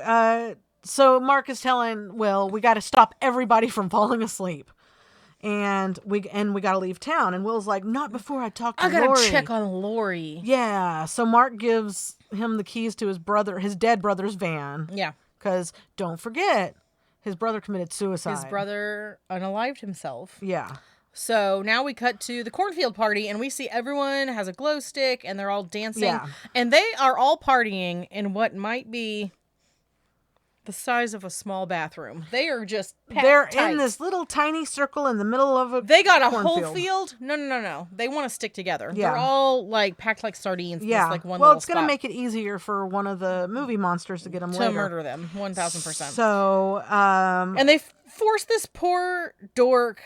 Mark is telling Will, we got to stop everybody from falling asleep. And we got to leave town. And Will's like, not before I talk to Laurie. I got to check on Laurie. Yeah. So Mark gives him the keys to his dead brother's van. Yeah. Because don't forget, his brother committed suicide. His brother unalived himself. Yeah. So now we cut to the cornfield party, and we see everyone has a glow stick, and they're all dancing. Yeah. And they are all partying in what might be the size of a small bathroom. They are just packed They're tight. in this little tiny circle in the middle of a They got a cornfield. whole field? No. They want to stick together. Yeah. They're all, like, packed like sardines. Yeah. In this, like, one well, little it's going to spot. make it easier for one of the movie monsters to get them To later. murder them. 1,000%. So, and they force this poor dork...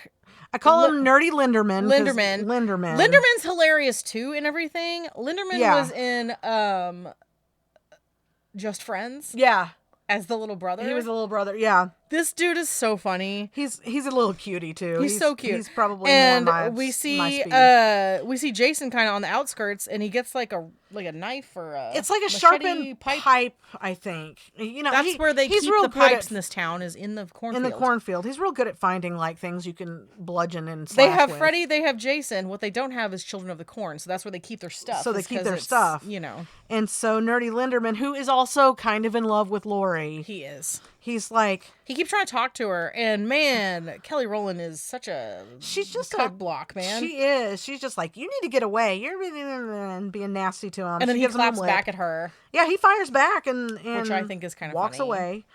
I call him Nerdy Linderman. Linderman. Linderman. Linderman's hilarious too and everything. Linderman was in Just Friends. Yeah. As the little brother. He was the little brother. Yeah. This dude is so funny. He's a little cutie too. He's so cute. He's probably and more my we see speed. Jason kind of on the outskirts, and he gets like a knife or a it's like a machete sharpened pipe, I think. You know, that's where they keep the pipes in this town, is in the cornfield. In the cornfield, he's real good at finding like things you can bludgeon and slash They have with. Freddy, they have Jason. What they don't have is Children of the Corn, so that's where they keep their stuff. So they keep their stuff, you know. And so Nerdy Linderman, who is also kind of in love with Laurie, he is. He's like, he keeps trying to talk to her, and man, Kelly Rowland is such a code block, man. She is. She's just like, you need to get away. You're really being nasty to him. And then he claps back at her. Yeah, he fires back and which I think is kind of walks funny. away.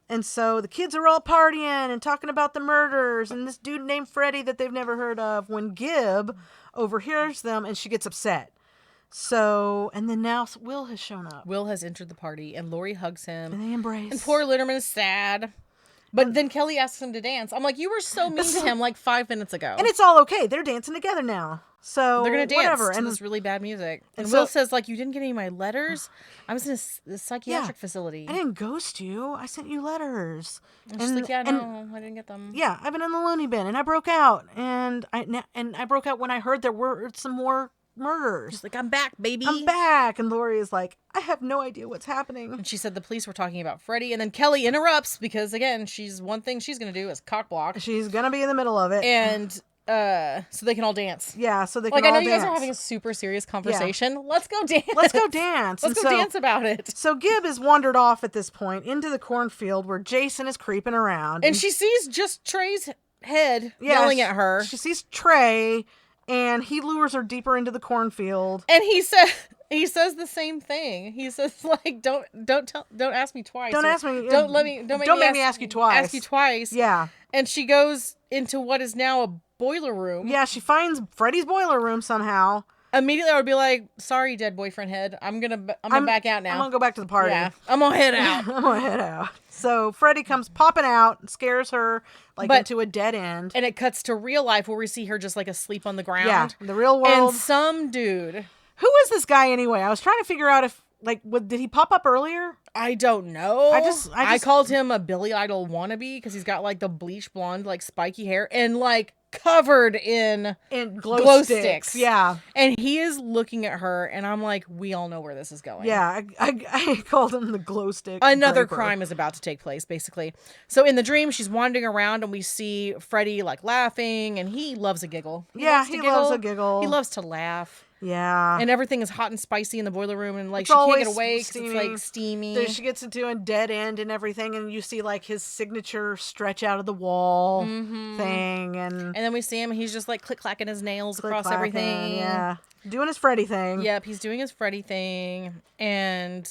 And so the kids are all partying and talking about the murders and this dude named Freddy that they've never heard of. When Gib overhears them, and she gets upset. So, and then now Will has shown up. Will has entered the party, and Laurie hugs him. And they embrace. And poor Linderman is sad. But then Kelly asks him to dance. I'm like, you were so mean to him like 5 minutes ago. And it's all okay. They're dancing together now. So they're going to dance whatever. to this really bad music. And so, Will says, like, you didn't get any of my letters? I was in a psychiatric facility. I didn't ghost you. I sent you letters. And she's like, yeah, no, I didn't get them. Yeah, I've been in the loony bin, and I broke out. And I broke out when I heard there were some more murders. She's like, I'm back, baby. I'm back. And Laurie is like, I have no idea what's happening. And she said the police were talking about Freddy. And then Kelly interrupts because, again, one thing she's going to do is cock block. She's going to be in the middle of it. And so they can all dance. Yeah, so they can all dance. Like, I know you guys are having a super serious conversation. Yeah. Let's go dance. Let's go dance. Let's go dance about it. So Gib has wandered off at this point into the cornfield where Jason is creeping around. And she sees just Trey's head yelling at her. She sees Trey, and he lures her deeper into the cornfield. And he says the same thing. He says, like, don't ask me twice. Don't ask me. Don't make me ask you twice. Ask you twice. Yeah. And she goes into what is now a boiler room. Yeah, she finds Freddy's boiler room somehow. Immediately I would be like, sorry, dead boyfriend head. I'm gonna back out now. I'm gonna go back to the party. Yeah. I'm gonna head out. So Freddy comes popping out and scares her into a dead end. And it cuts to real life where we see her just like asleep on the ground. Yeah, the real world. And some dude. Who is this guy anyway? I was trying to figure out if did he pop up earlier? I don't know. I called him a Billy Idol wannabe because he's got like the bleach blonde, like spiky hair and like covered in glow sticks. Yeah. And he is looking at her and I'm like, we all know where this is going. Yeah. I called him the glow stick. Another draper. crime is about to take place, basically. So in the dream, she's wandering around and we see Freddy like laughing and he loves a giggle. He loves a giggle. He loves to laugh. Yeah. And everything is hot and spicy in the boiler room, and like It's she can't always get away because it's like steamy. steamy. She gets into a dead end and everything, and you see like his signature stretch out of the wall thing, and then we see him, and he's just like click-clacking his nails across click-clacking, everything. Yeah. Doing his Freddy thing. Yep, he's doing his Freddy thing. And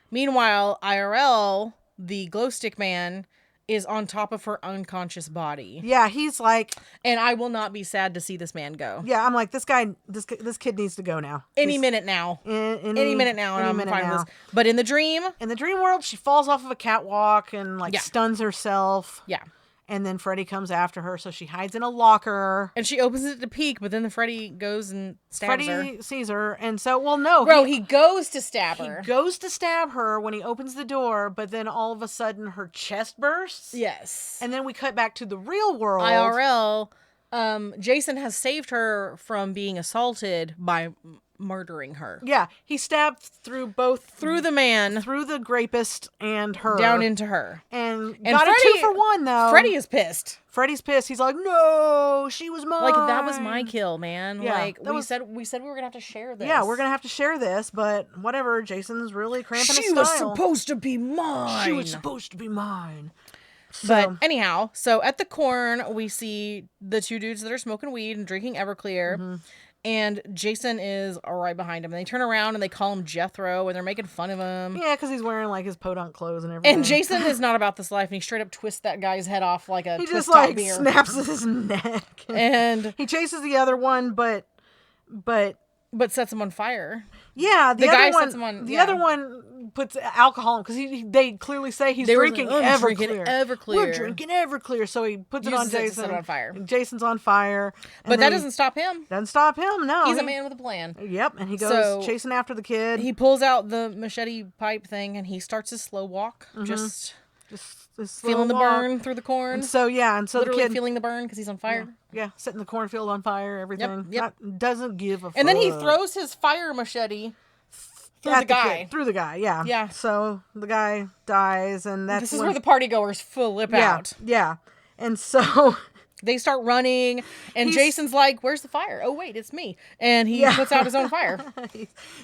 meanwhile, IRL, the glow stick man, is on top of her unconscious body. Yeah, he's like... And I will not be sad to see this man go. Yeah, I'm like, this kid needs to go now. Any minute now. Any minute now, and I'm fine with this. But in the dream... In the dream world, she falls off of a catwalk and like stuns herself. Yeah. And then Freddy comes after her, so she hides in a locker. And she opens it to peek, but then the Freddy goes and stabs her. Freddy sees her, and so, well, no. Bro, he goes to stab her. He goes to stab her when he opens the door, but then all of a sudden her chest bursts. Yes. And then we cut back to the real world. IRL, Jason has saved her from being assaulted by murdering her. Yeah, he stabbed through both... Through the man. Through the rapist and her. Down into her. And got Freddy, a 2-for-1, though. Freddy is pissed. Freddy's pissed. He's like, no, she was mine. Like, that was my kill, man. Yeah, like, we said we were gonna have to share this. Yeah, we're gonna have to share this, but whatever. Jason's really cramping his style. She was supposed to be mine. She was supposed to be mine. But anyhow, so at the corn, we see the two dudes that are smoking weed and drinking Everclear. And Jason is right behind him. And they turn around and they call him Jethro, and they're making fun of him. Yeah, because he's wearing like his podunk clothes and everything. And Jason is not about this life, and he straight up twists that guy's head off like a he twist just like beer. snaps his neck. And he chases the other one, but sets him on fire. Yeah, the guy other one, sets him on. The other one puts alcohol in because they clearly say he's drinking Everclear. We're drinking Everclear, so he puts it on Jason. To set it on fire. Jason's on fire, but that doesn't stop him. Doesn't stop him. No, he's a man with a plan. Yep, and he goes chasing after the kid. He pulls out the machete pipe thing and he starts his slow walk, just feeling the burn through the corn. And so literally the kid feeling the burn because he's on fire. Yeah, setting the cornfield on fire. Everything. Yep. Doesn't give a fuck. And then he throws his fire machete through the guy. Through the guy, yeah. Yeah. So the guy dies, and this is where the party goers flip out. Yeah. And so they start running, and Jason's like, "Where's the fire? Oh wait, it's me!" And he puts out his own fire.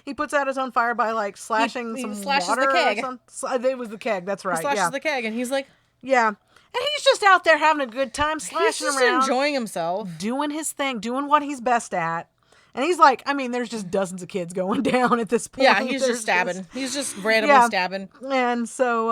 he puts out his own fire by like slashing some slashes water. The keg. It was the keg. That's right. He slashes the keg, and he's like, "Yeah." And he's just out there having a good time, slashing around, enjoying himself, doing his thing, doing what he's best at. And he's like, I mean, there's just dozens of kids going down at this point. Yeah, he's just stabbing. He's just randomly stabbing. And so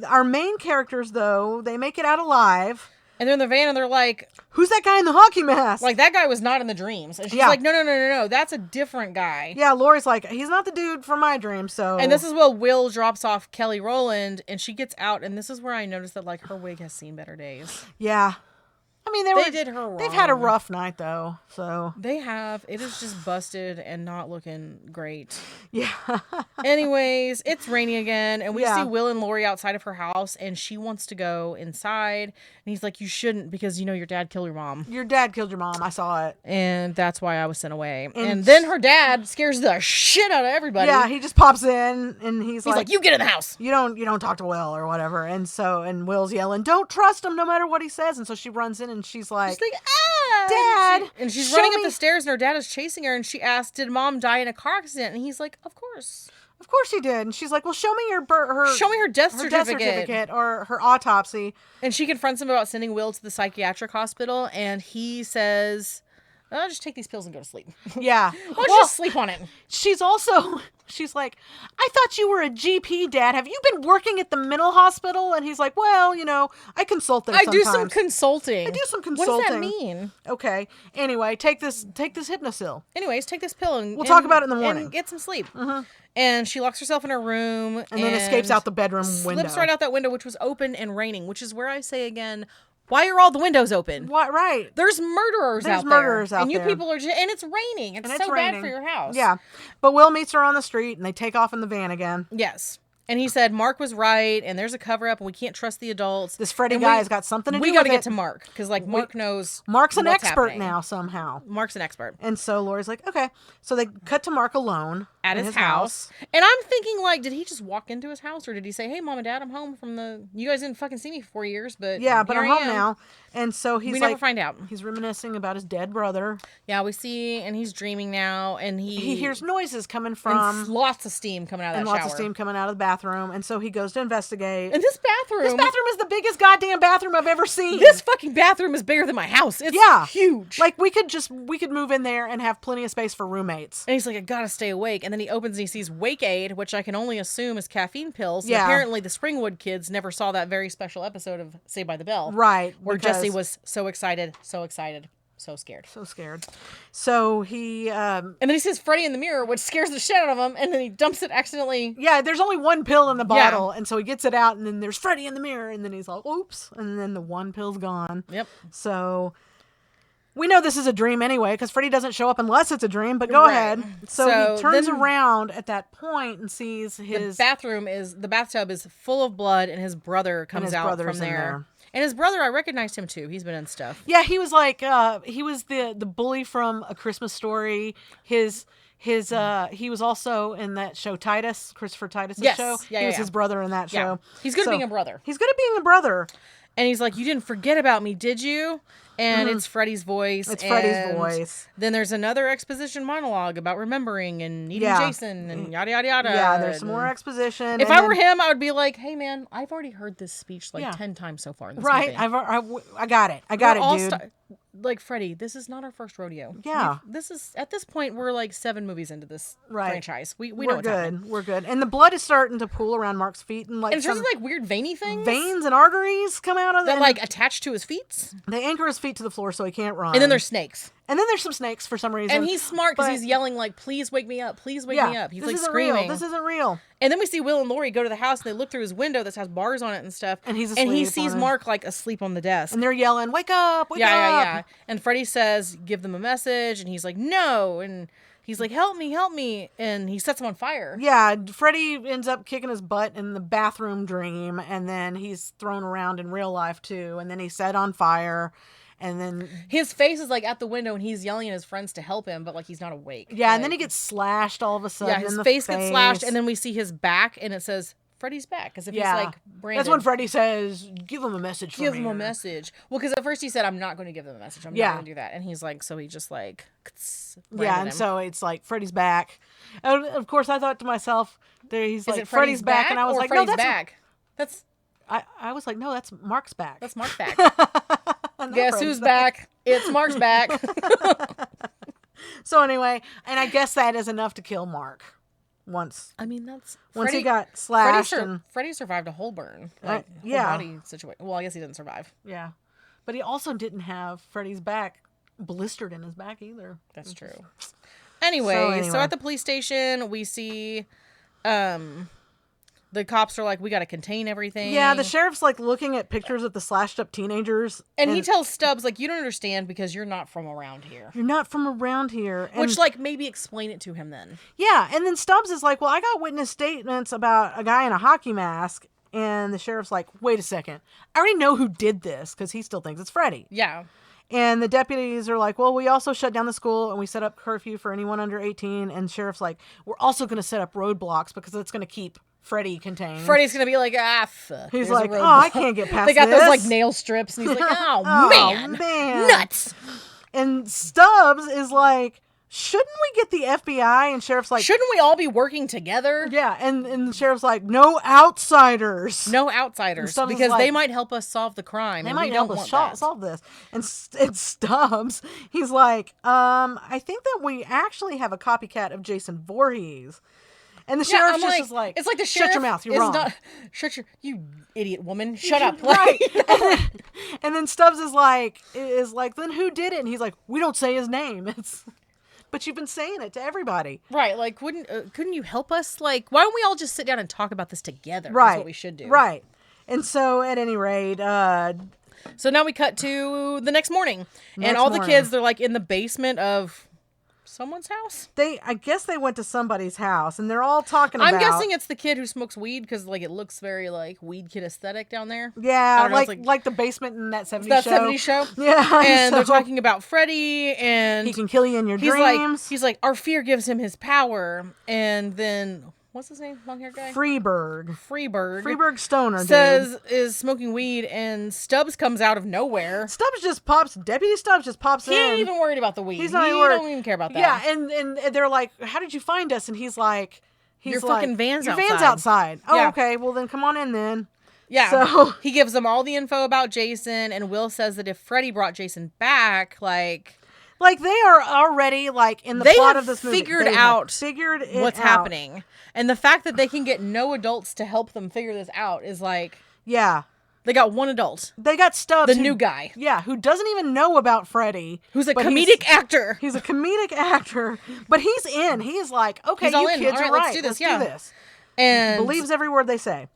our main characters, though, they make it out alive. And they're in the van, and they're like, who's that guy in the hockey mask? Like, that guy was not in the dreams. And she's like, no, that's a different guy. Yeah, Lori's like, he's not the dude from my dream, so... And this is where Will drops off Kelly Rowland, and she gets out, and this is where I noticed that, like, her wig has seen better days. Yeah. I mean, they did her wrong. They've had a rough night, though, so... They have. It is just busted and not looking great. Yeah. Anyways, it's raining again, and we see Will and Lori outside of her house, and she wants to go inside, and he's like, you shouldn't, because, you know, your dad killed your mom. Your dad killed your mom. I saw it. And that's why I was sent away. And then her dad scares the shit out of everybody. Yeah, he just pops in, and he's like, you get in the house. You don't talk to Will or whatever. And Will's yelling, don't trust him no matter what he says. And so she runs in, and she's like, Dad! And she's running up the stairs, and her dad is chasing her, and she asks, did Mom die in a car accident? And he's like, of course. Of course he did. And she's like, well, show me her death certificate or her autopsy. And she confronts him about sending Will to the psychiatric hospital, and he says, I'll just take these pills and go to sleep. Yeah. Why don't you just sleep on it? She's like, I thought you were a GP, Dad. Have you been working at the mental hospital? And he's like, well, you know, I consult there sometimes. I do some consulting. What does that mean? Okay. Anyway, take this Hypnosil. Anyways, take this pill and... We'll talk about it in the morning. And get some sleep. Mm-hmm. And she locks herself in her room. And then escapes out the bedroom window. Slips right out that window, which was open and raining, which is where I say again... Why are all the windows open? What? Right. There's murderers out there. And you people are just... And it's raining. It's so bad for your house. Yeah. But Will meets her on the street, and they take off in the van again. Yes. And he said, Mark was right, and there's a cover-up, and we can't trust the adults. This Freddy guy has got something to do with it. We got to get to Mark, because, like, Mark knows Mark's an expert happening. now, somehow. Mark's an expert. And so Lori's like, okay. So they cut to Mark alone. at his house. And I'm thinking, like, did he just walk into his house, or did he say, "Hey, Mom and Dad, I'm home from the... You guys didn't fucking see me for 4 years, but yeah, but here I'm I home am." now. And so he's we like, never find out. He's reminiscing about his dead brother. Yeah, we see, and he's dreaming now, and he hears noises coming from, and lots of steam coming out of that shower. And lots of steam coming out of the bathroom. And so he goes to investigate. And this bathroom is the biggest goddamn bathroom I've ever seen. This fucking bathroom is bigger than my house. It's huge. Like, we could move in there and have plenty of space for roommates. And he's like, I gotta stay awake. And then he opens and he sees Wake Aid, which I can only assume is caffeine pills. Yeah. And apparently the Springwood kids never saw that very special episode of Saved by the Bell. Right. Where Jesse was so excited, so scared. So he... and then he sees Freddy in the mirror, which scares the shit out of him, and then he dumps it accidentally. Yeah, there's only one pill in the bottle, and so he gets it out, and then there's Freddy in the mirror, and then he's like, oops, and then the one pill's gone. Yep. So... We know this is a dream anyway, because Freddy doesn't show up unless it's a dream, but go ahead. So he turns around at that point and sees his... The bathtub is full of blood, and his brother comes out from there. And his brother, I recognized him too. He's been in stuff. Yeah, he was like, he was the bully from A Christmas Story. He was also in that show Christopher Titus's show. Yeah, he was his brother in that show. He's good at being a brother. He's good at being a brother. And he's like, you didn't forget about me, did you? And it's Freddy's voice. Freddy's voice. Then there's another exposition monologue about remembering and needing Jason and yada, yada, yada. Yeah, there's some more exposition. If I were him, I would be like, hey, man, I've already heard this speech 10 times so far in this movie. I got it. I got it, dude. Like, Freddy, this is not our first rodeo. Yeah. At this point, we're like 7 movies into this franchise. We know what's happening. We're good. And the blood is starting to pool around Mark's feet. And it's just like weird veiny things. Veins and arteries come out of them. That like attach to his feet. They anchor his feet to the floor so he can't run. And then there's snakes. And then there's some snakes for some reason. And he's smart because he's yelling like, please wake me up. Please wake me up. He's like screaming. This isn't real. And then we see Will and Lori go to the house and they look through his window that has bars on it and stuff. And he's asleep. And he sees Mark like asleep on the desk. And they're yelling, wake up, wake up. Yeah. And Freddy says, give them a message. And he's like, no. And he's like, help me. And he sets him on fire. Yeah, Freddy ends up kicking his butt in the bathroom dream. And then he's thrown around in real life too. And then he's set on fire. And then his face is like at the window and he's yelling at his friends to help him, but like he's not awake. Yeah, and then he gets slashed all of a sudden. Yeah, his face gets slashed, and then we see his back and it says Freddy's back, as if he's like branded. That's when Freddy says, give him a message from Give him a message. Well, because at first he said, I'm not going to give them a message. I'm not going to do that. And he's like, so he just like and him. So it's like Freddy's back. And of course I thought to myself, he's like, Freddy's back? And I was like, Freddy's no, back. I was like, no, that's Mark's back. That's Mark's back. Guess who's back? It's Mark's back. So anyway, and I guess that is enough to kill Mark. Once he got slashed. Freddy survived a whole burn. Whole body situation. Well, I guess he didn't survive. Yeah. But he also didn't have Freddy's back blistered in his back either. That's true. Anyway, so at the police station, we see the cops are like, we got to contain everything. Yeah, the sheriff's like looking at pictures of the slashed up teenagers. And he tells Stubbs, like, you don't understand because you're not from around here. You're not from around here. And which, like, maybe explain it to him then. Yeah, and then Stubbs is like, well, I got witness statements about a guy in a hockey mask. And the sheriff's like, wait a second. I already know who did this because he still thinks it's Freddy. Yeah. And the deputies are like, well, we also shut down the school and we set up curfew for anyone under 18. And sheriff's like, we're also going to set up roadblocks because it's going to keep Freddy contained. Freddy's going to be like, fuck. He's like, I can't get past this. They got those, like, nail strips. And he's like, oh, man. Nuts. And Stubbs is like, shouldn't we get the FBI? And sheriff's like, shouldn't we all be working together? Yeah. And the sheriff's like, no outsiders. No outsiders. Because like, they might help us solve the crime. They might help us solve this. And Stubbs, he's like, I think that we actually have a copycat of Jason Voorhees. And the sheriff just is like, it's like the sheriff, shut your mouth, you're wrong. You idiot woman, shut up. Right. and then Stubbs is like, then who did it? And he's like, we don't say his name. But you've been saying it to everybody. Right. Like, couldn't you help us? Like, why don't we all just sit down and talk about this together? Right. That's what we should do. Right. And so at any rate, so now we cut to the next morning. And all the kids, they're like in the basement of someone's house. I guess they went to somebody's house, and they're all talking about. I'm guessing it's the kid who smokes weed because like it looks very like weed kid aesthetic down there. Yeah, like the basement in that 70s that show. 70s show. Yeah, and they're talking about Freddy, and he can kill you in your dreams. He's like, our fear gives him his power, and then what's his name? Long haired guy. Freeberg Stoner says is smoking weed, and Stubbs comes out of nowhere. Deputy Stubbs just pops in. He ain't even worried about the weed. He's not even worried. Don't even care about that. Yeah, and they're like, how did you find us? And he's like, your fucking van's outside. Your van's outside. Oh, yeah. Okay, well then come on in then. Yeah. So he gives them all the info about Jason, and Will says that if Freddy brought Jason back, like they are already like in the plot of this movie. Figured out what's happening. And the fact that they can get no adults to help them figure this out is like, yeah. They got one adult. They got Stubbs, the new guy. Yeah, who doesn't even know about Freddy. Who's a comedic actor. He's a comedic actor, but he's in. He's like, okay, you kids are right. Let's do this. And believes every word they say.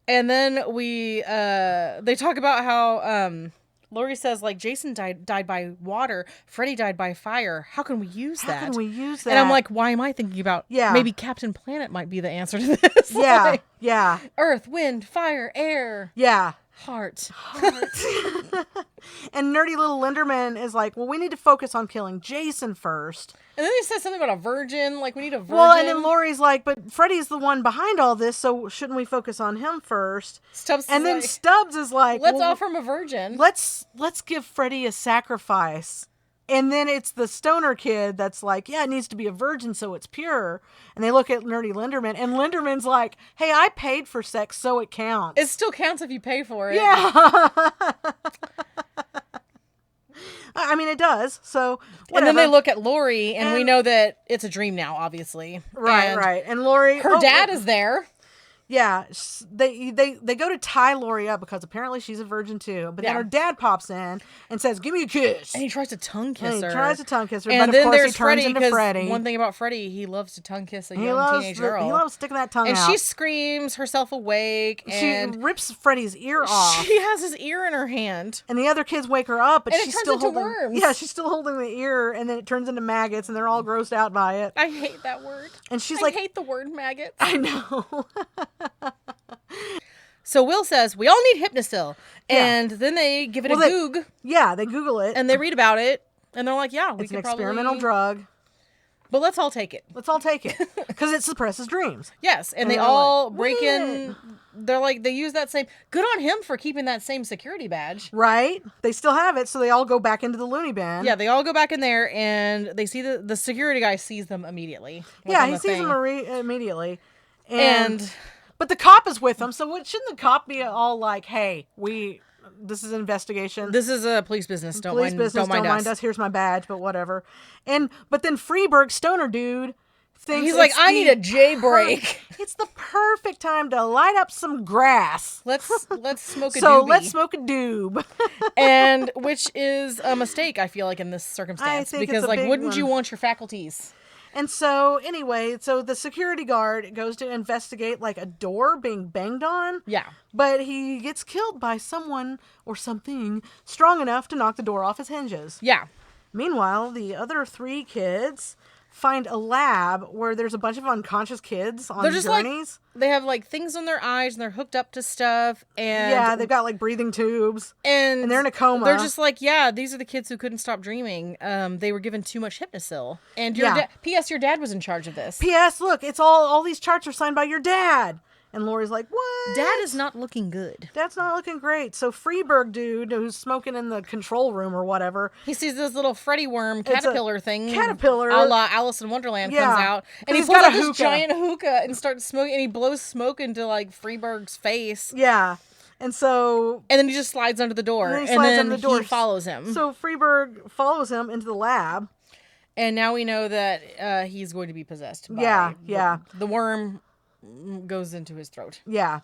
And then they talk about how Lori says, like, Jason died by water, Freddy died by fire. How can we use that? And I'm like, why am I thinking about maybe Captain Planet might be the answer to this? Yeah. Like, yeah. Earth, wind, fire, air. Yeah. Heart. And nerdy little Linderman is like, well, we need to focus on killing Jason first. And then he says something about a virgin. Like, we need a virgin. Well, and then Lori's like, but Freddy's the one behind all this, so shouldn't we focus on him first? Stubbs is like, let's offer him a virgin. Let's give Freddy a sacrifice. And then it's the stoner kid that's like, yeah, it needs to be a virgin so it's pure. And they look at nerdy Linderman, and Linderman's like, hey, I paid for sex, so it counts. It still counts if you pay for it. Yeah. I mean, it does. So, whatever. And then they look at Lori, and we know that it's a dream now, obviously. Right. And Lori, her dad is there. Yeah, they go to tie Lori up because apparently she's a virgin too. But then her dad pops in and says, "Give me a kiss." And he tries to tongue kiss her. And but then of course he turns into Freddy. One thing about Freddy, he loves to tongue kiss a young teenage girl. He loves sticking that tongue out. And she screams herself awake. And she rips Freddy's ear off. She has his ear in her hand. And the other kids wake her up, but she's still holding worms. Yeah, she's still holding the ear, and then it turns into maggots, and they're all grossed out by it. I hate that word. And she's I hate the word maggots. I know. So Will says, we all need Hypnosil. And then they give it a goog. Yeah, they Google it. And they read about it. And they're like, yeah, we can probably... It's an experimental drug. But let's all take it. Because it suppresses dreams. Yes. And they all break in. They're like, they use that same... Good on him for keeping that same security badge. Right. They still have it, so they all go back into the loony bin. Yeah, they all go back in there, and they see the security guy sees them immediately. Yeah, he sees them immediately. And... But the cop is with them, so shouldn't the cop be all like, hey, this is an investigation. This is a police business. Don't mind us. Here's my badge, but whatever. But then Freeberg, stoner dude, thinks he's like, I need a J-break. It's the perfect time to light up some grass. Let's smoke a doobie. So let's smoke a doob. And which is a mistake, I feel like, in this circumstance. Because like, wouldn't you want your faculties? And so, anyway, the security guard goes to investigate, like, a door being banged on. Yeah. But he gets killed by someone or something strong enough to knock the door off his hinges. Yeah. Meanwhile, the other 3 kids find a lab where there's a bunch of unconscious kids on journeys. Like, they have, like, things on their eyes, and they're hooked up to stuff, and... Yeah, they've got, like, breathing tubes. And they're in a coma. They're just like, yeah, these are the kids who couldn't stop dreaming. They were given too much Hypnosil. And P.S. your dad was in charge of this. P.S. look, it's all these charts are signed by your dad. And Lori's like, what? Dad is not looking good. Dad's not looking great. So Freeberg dude, who's smoking in the control room or whatever. He sees this little Freddy worm caterpillar thing. Caterpillar. A la Alice in Wonderland comes out. And he's got this giant hookah and starts smoking. And he blows smoke into, like, Freeberg's face. Yeah. And so... And then he just slides under the door. And then he follows him. So Freeberg follows him into the lab. And now we know that he's going to be possessed by the worm... goes into his throat. Yeah.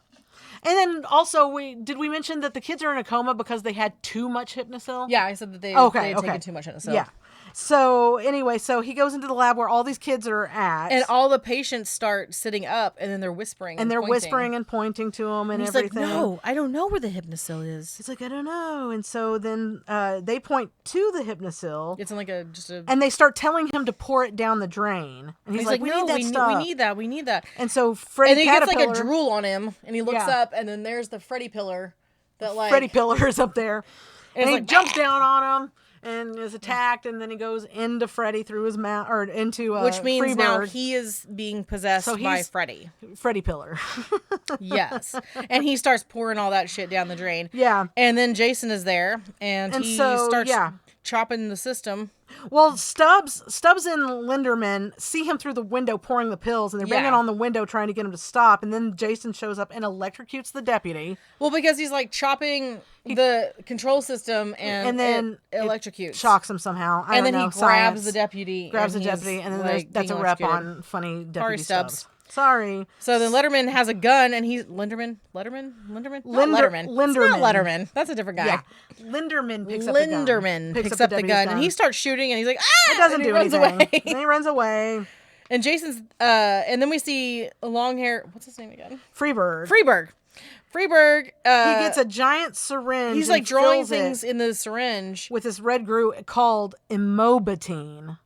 And then also, did we mention that the kids are in a coma because they had too much Hypnosil? Yeah, I said that they had taken too much Hypnosil. Yeah. So anyway, so he goes into the lab where all these kids are at. And all the patients start sitting up, and then they're whispering and they're pointing. whispering and pointing to him and he's everything. like, no, I don't know where the Hypnocil is. He's like, I don't know. And so then they point to the Hypnocil. It's in like just a... And they start telling him to pour it down the drain. And he's like, we no, need that stuff. We need that. And so Freddy And he gets like a Caterpillar... drool on him, and he looks up, and then there's the Freddy pillar. That like... Freddy Pillar is up there. And he like, jumps down on him. And is attacked, and then he goes into Freddy through his mouth, or into which means Freebird. Now he is being possessed by Freddy. Freddy Pillar. Yes, and he starts pouring all that shit down the drain. Yeah, and then Jason is there, and he starts chopping the system. Well, Stubbs and Linderman see him through the window pouring the pills, and they're banging on the window trying to get him to stop. And then Jason shows up and electrocutes the deputy. Well, because he's like chopping the control system, and then it electrocutes, shocks him somehow. I don't know. He grabs the deputy, and then like, that's a rep on funny deputy Stubbs. Sorry. So then Letterman has a gun, and he's Letterman. Not Letterman. It's not Letterman. That's a different guy. Yeah. Linderman picks up the gun, and he starts shooting, and he's like, ah! It doesn't do anything. Away. And he runs away. And Jason's, and then we see a long hair. What's his name again? Freebird. He gets a giant syringe. He's like drawing things in the syringe with this red glue called Immobatine.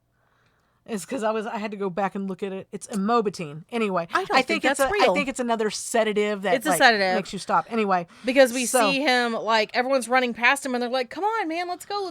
It's because I had to go back and look at it. It's Immobatine. Anyway, I think that's real. I think it's another sedative that makes you stop. Anyway, because we see him like everyone's running past him and they're like, "Come on, man, let's go."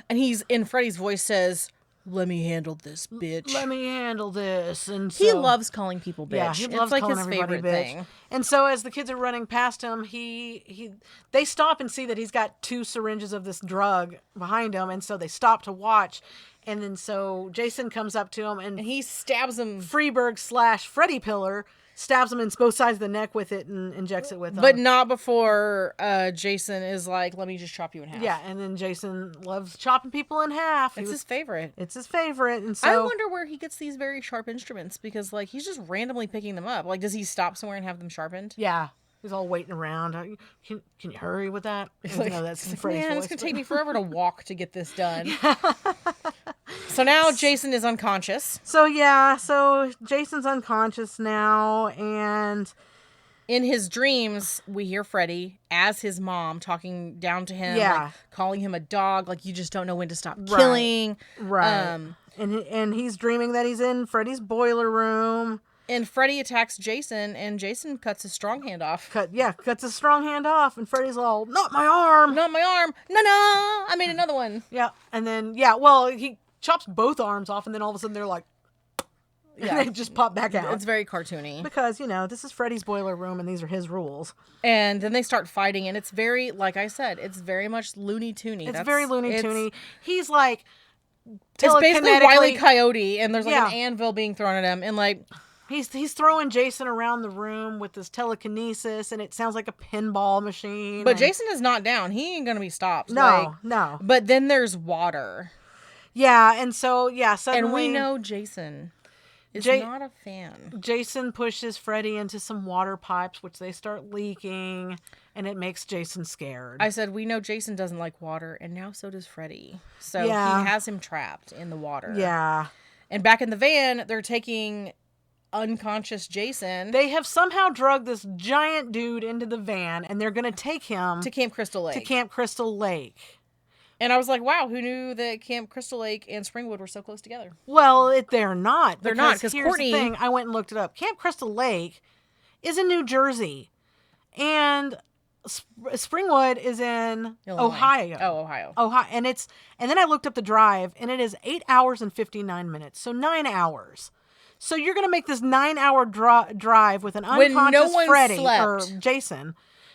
And he's in Freddy's voice says, "Let me handle this, bitch. Let me handle this." And so, he loves calling people bitch. Yeah, he loves like calling his everybody favorite bitch. thing. And so as the kids are running past him, they stop and see that he's got 2 syringes of this drug behind him, and so they stop to watch. And then so Jason comes up to him and he stabs him. Freeberg / Freddy Pillar stabs him in both sides of the neck with it and injects it with him. But not before Jason is like, let me just chop you in half. Yeah, and then Jason loves chopping people in half. It's his favorite. It's his favorite. And so I wonder where he gets these very sharp instruments, because like he's just randomly picking them up. Like, does he stop somewhere and have them sharpened? Yeah. He's all waiting around. Can you hurry with that? Like, that's Freddy's voice. It's going to take me forever to walk to get this done. So now Jason is unconscious. So Jason's unconscious now, and in his dreams, we hear Freddy as his mom talking down to him, like, calling him a dog, like, you just don't know when to stop killing. Right. And he's dreaming that he's in Freddy's boiler room. And Freddy attacks Jason, and Jason cuts his strong hand off. Cuts his strong hand off, and Freddy's all, not my arm. No, I made another one. Yeah, and then, he chops both arms off, and then all of a sudden they're like, and they just pop back out. It's very cartoony. Because, this is Freddy's boiler room, and these are his rules. And then they start fighting, and it's very, like I said, it's very much Looney Toony. It's very Looney Toony. He's like, it's basically Wile E. Coyote, and there's like an anvil being thrown at him, and like... He's throwing Jason around the room with this telekinesis, and it sounds like a pinball machine. But Jason is not down. He ain't gonna be stopped. No. But then there's water. Yeah, and so suddenly, and we know Jason is not a fan. Jason pushes Freddy into some water pipes, which they start leaking, and it makes Jason scared. I said we know Jason doesn't like water, and now so does Freddy. So he has him trapped in the water. Yeah. And back in the van, they're taking unconscious Jason. They have somehow drugged this giant dude into the van, and they're going to take him to Camp Crystal Lake. And I was like, wow, who knew that Camp Crystal Lake and Springwood were so close together? Well, they're not. They're not, because Courtney... the thing, I went and looked it up. Camp Crystal Lake is in New Jersey, and Springwood is in Ohio. Oh, Ohio. And then I looked up the drive, and it is 8 hours and 59 minutes, so 9 hours. So you're going to make this 9-hour drive with an unconscious Freddy or Jason.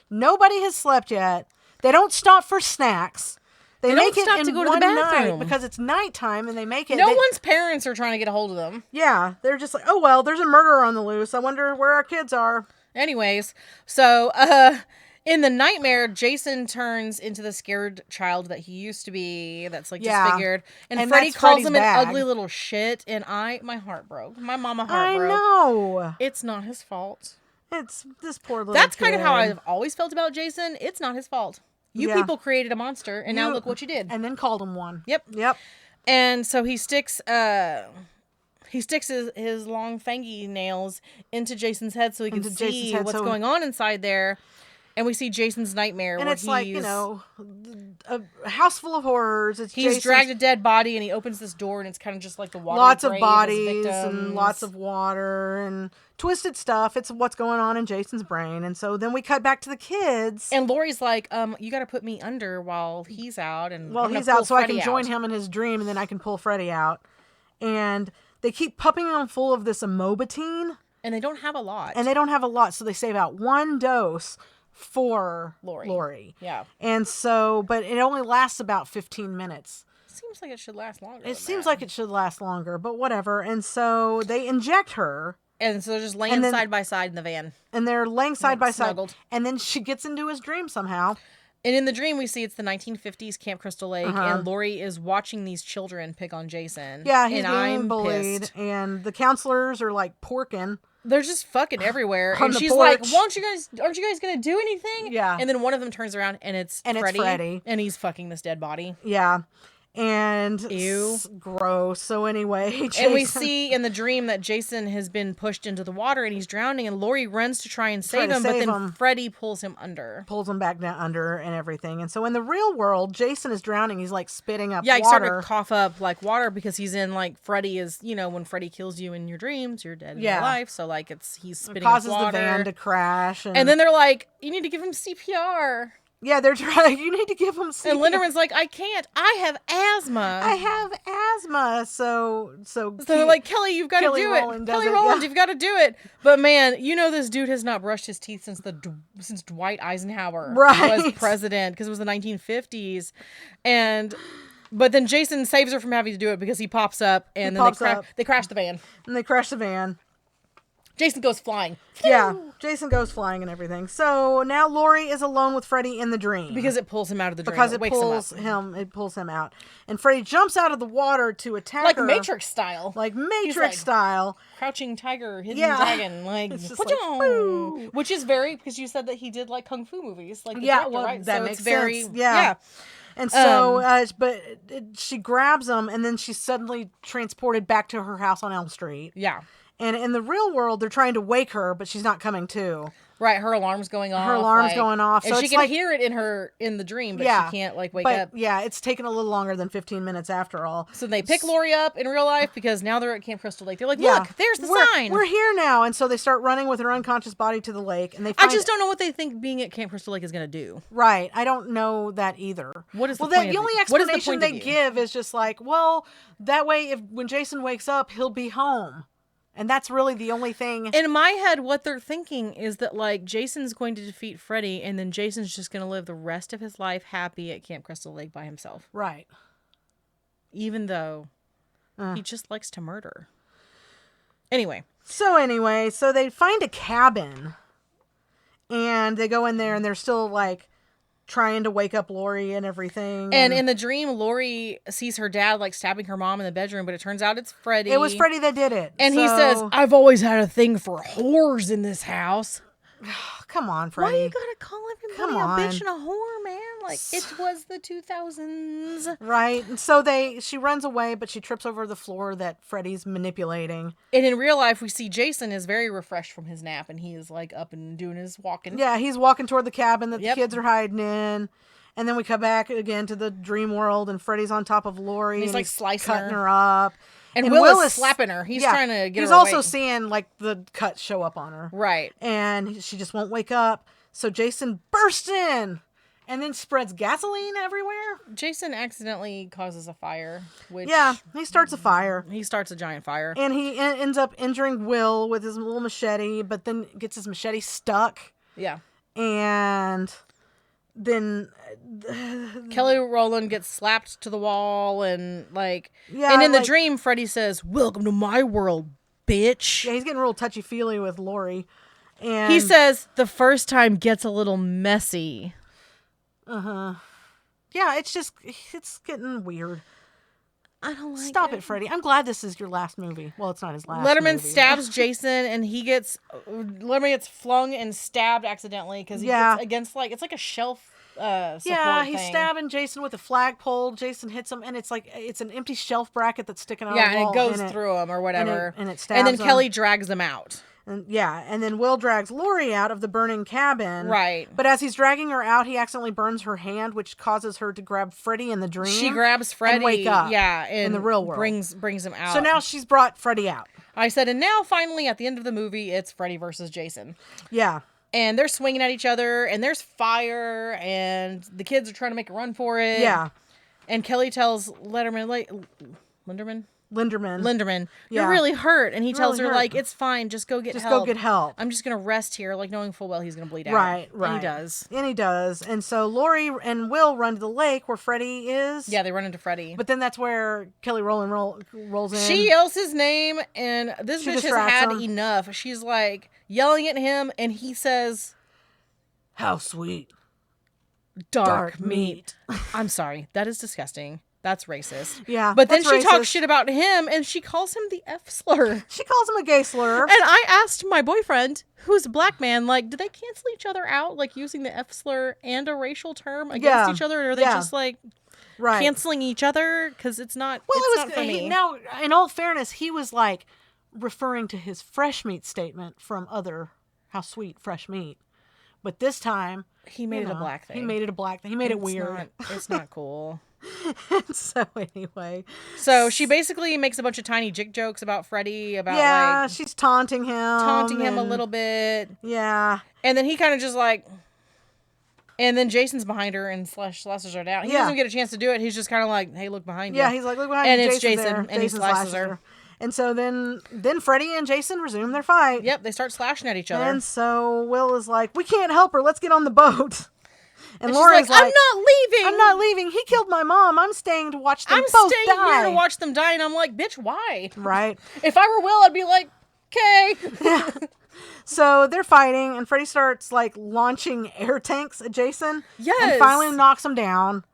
Nobody has slept yet. They don't stop for snacks. They make don't stop it to in go to the bathroom night because it's nighttime, and they make it. No one's parents are trying to get a hold of them. Yeah, they're just like, oh well, there's a murderer on the loose. I wonder where our kids are. Anyways, so in the nightmare, Jason turns into the scared child that he used to be. That's like disfigured, and Freddy calls him an ugly little shit. And my heart broke. My mama heart broke. I know. It's not his fault. It's this poor little. That's kid. kind of how I've always felt about Jason. It's not his fault. You people created a monster, and now look what you did. And then called him one. Yep. And so he sticks his long fangy nails into Jason's head so he can see what's going on inside there. And we see Jason's nightmare. And where it's like, a house full of horrors. He's dragged a dead body and he opens this door and it's kind of just like the water. Lots of bodies and lots of water and twisted stuff. It's what's going on in Jason's brain. And so then we cut back to the kids. And Lori's like, you got to put me under while he's out. And while he's out so I can join him in his dream and then I can pull Freddy out. And they keep pumping him full of this amobatine. And they don't have a lot. So they save out one dose for Lori. Yeah. And so, but it only lasts about 15 minutes. Seems like it should last longer. It seems like it should last longer, but whatever. And so they inject her. And so they're just laying side by side in the van. And they're laying side by snuggled. side. And then she gets into his dream somehow. And in the dream, we see it's the 1950s Camp Crystal Lake, and Lori is watching these children pick on Jason. Yeah, he's being bullied, pissed. And the counselors are like porking. They're just fucking everywhere. And she's like, aren't you guys going to do anything? Yeah. And then one of them turns around and it's Freddy. And he's fucking this dead body. Yeah. And ew, gross. So anyway, Jason... and we see in the dream that Jason has been pushed into the water and he's drowning, and Lori runs to try and save him, but then Freddy pulls him back down under and everything. And so in the real world, Jason is drowning. He's like spitting up water. Yeah, he started to cough up like water because he's in like Freddy is, when Freddy kills you in your dreams, you're dead in real life. So like he's spitting up water. Causes the van to crash. And then they're like, you need to give him CPR. Yeah, they're trying. You need to give him CPR. And Linderman's like, I can't. I have asthma. So they're like, Kelly, you've got to do it. Kelly Rowland, you've got to do it. But man, this dude has not brushed his teeth since Dwight Eisenhower was president, because it was the 1950s, but then Jason saves her from having to do it because he pops up and they crash the van. And they crash the van. Jason goes flying. Yeah, Jason goes flying and everything. So now Lori is alone with Freddy in the dream. Because it pulls him out of the dream. Because it pulls him out. And Freddy jumps out of the water to attack her. Like Matrix style. Crouching tiger, hidden dragon. Like, which is very, because you said that he did like Kung Fu movies. Like right? That makes sense. Yeah. And so, she grabs him and then she's suddenly transported back to her house on Elm Street. Yeah. And in the real world, they're trying to wake her, but she's not coming to. Right, her alarm's going off. So and she can hear it in the dream, but she can't wake up. Yeah, it's taken a little longer than 15 minutes after all. So they pick Lori up in real life because now they're at Camp Crystal Lake. They're like, look, there's the sign. We're here now. And so they start running with her unconscious body to the lake. And I just don't know what they think being at Camp Crystal Lake is going to do. Right. I don't know that either. What is the point? The only explanation they give is just like, well, that way when Jason wakes up, he'll be home. And that's really the only thing. In my head, what they're thinking is that, like, Jason's going to defeat Freddy, and then Jason's just going to live the rest of his life happy at Camp Crystal Lake by himself. Right. Even though he just likes to murder. Anyway, so they find a cabin, and they go in there, and they're still, like, trying to wake up Lori and everything. And in the dream, Lori sees her dad like stabbing her mom in the bedroom, but it turns out it's Freddy. It was Freddy that did it. And he says, I've always had a thing for whores in this house. Come on, Freddy. Why you gotta call everybody a bitch and a whore, man? Like, it was the 2000s. Right. And so she runs away, but she trips over the floor that Freddy's manipulating. And in real life, we see Jason is very refreshed from his nap, and he is, like, up and doing his walking. Yeah, he's walking toward the cabin that the kids are hiding in. And then we come back again to the dream world, and Freddy's on top of Lori. And he's like, slicing cutting her up. And Will is slapping her. He's trying to get her awake. He's also seeing, like, the cuts show up on her. Right. And she just won't wake up. So Jason bursts in and then spreads gasoline everywhere. Jason accidentally causes a fire. He starts a fire. He starts a giant fire. And he ends up injuring Will with his little machete, but then gets his machete stuck. Yeah. And then Kelly Rowland gets slapped to the wall, and and in the dream, Freddy says, "Welcome to my world, bitch." Yeah, he's getting real touchy-feely with Lori. And he says the first time gets a little messy. Yeah, it's getting weird. I don't like Stop it, Freddy. I'm glad this is your last movie. Well, it's not his last Letterman movie. stabs Jason, and Letterman gets flung and stabbed accidentally because he Yeah. gets against like it's like a shelf support Yeah, he's thing. stabbing Jason with a flagpole. Jason hits him, and it's an empty shelf bracket that's sticking out. Yeah, of the and wall, it goes through him or whatever, and it stabs and then him. Kelly drags him out. And then Will drags Lori out of the burning cabin. Right. But as he's dragging her out, he accidentally burns her hand, which causes her to grab Freddy in the dream. She grabs Freddy, and wake up. Yeah, in the real world, brings him out. So now she's brought Freddy out. I said, and now finally at the end of the movie, it's Freddy versus Jason. Yeah. And they're swinging at each other, and there's fire, and the kids are trying to make a run for it. Yeah. And Kelly tells Linderman, you're really hurt. And he tells her, like, it's fine, just go get help. Just go get help. I'm just going to rest here, like, knowing full well he's going to bleed out. Right. And he does. And so Lori and Will run to the lake where Freddy is. Yeah, they run into Freddy. But then that's where Kelly rolls in. She yells his name, and this bitch has had enough. She's, like, yelling at him, and he says, how sweet. Dark meat. I'm sorry. That is disgusting. That's racist. Yeah. But then she talks shit about him, and she calls him the F slur. She calls him a gay slur. And I asked my boyfriend, who's a black man, like, do they cancel each other out, like, using the F slur and a racial term against each other? Or are they just, like, canceling each other? Because it's not, not for me. Now, in all fairness, he was, like, referring to his fresh meat statement from how sweet fresh meat. But this time... He made it a black thing. He made it a black thing. He made it weird. It's not cool. So anyway. So she basically makes a bunch of tiny jig jokes about Freddy. She's taunting him. A little bit. Yeah. And then he kind of just like... And then Jason's behind her and slashes her down. He doesn't get a chance to do it. He's just kind of like, hey, look behind you. Yeah, he's like, look behind you. And it's Jason's Jason. there. And he slashes her. And so then Freddy and Jason resume their fight. Yep, they start slashing at each other. And so Will is like, we can't help her. Let's get on the boat. And Laura's like, I'm not leaving. He killed my mom. I'm staying to watch them both die. I'm staying here to watch them die. And I'm like, bitch, why? Right. If I were Will, I'd be like, okay. Yeah. So they're fighting, and Freddy starts, like, launching air tanks at Jason. Yes. And finally knocks him down.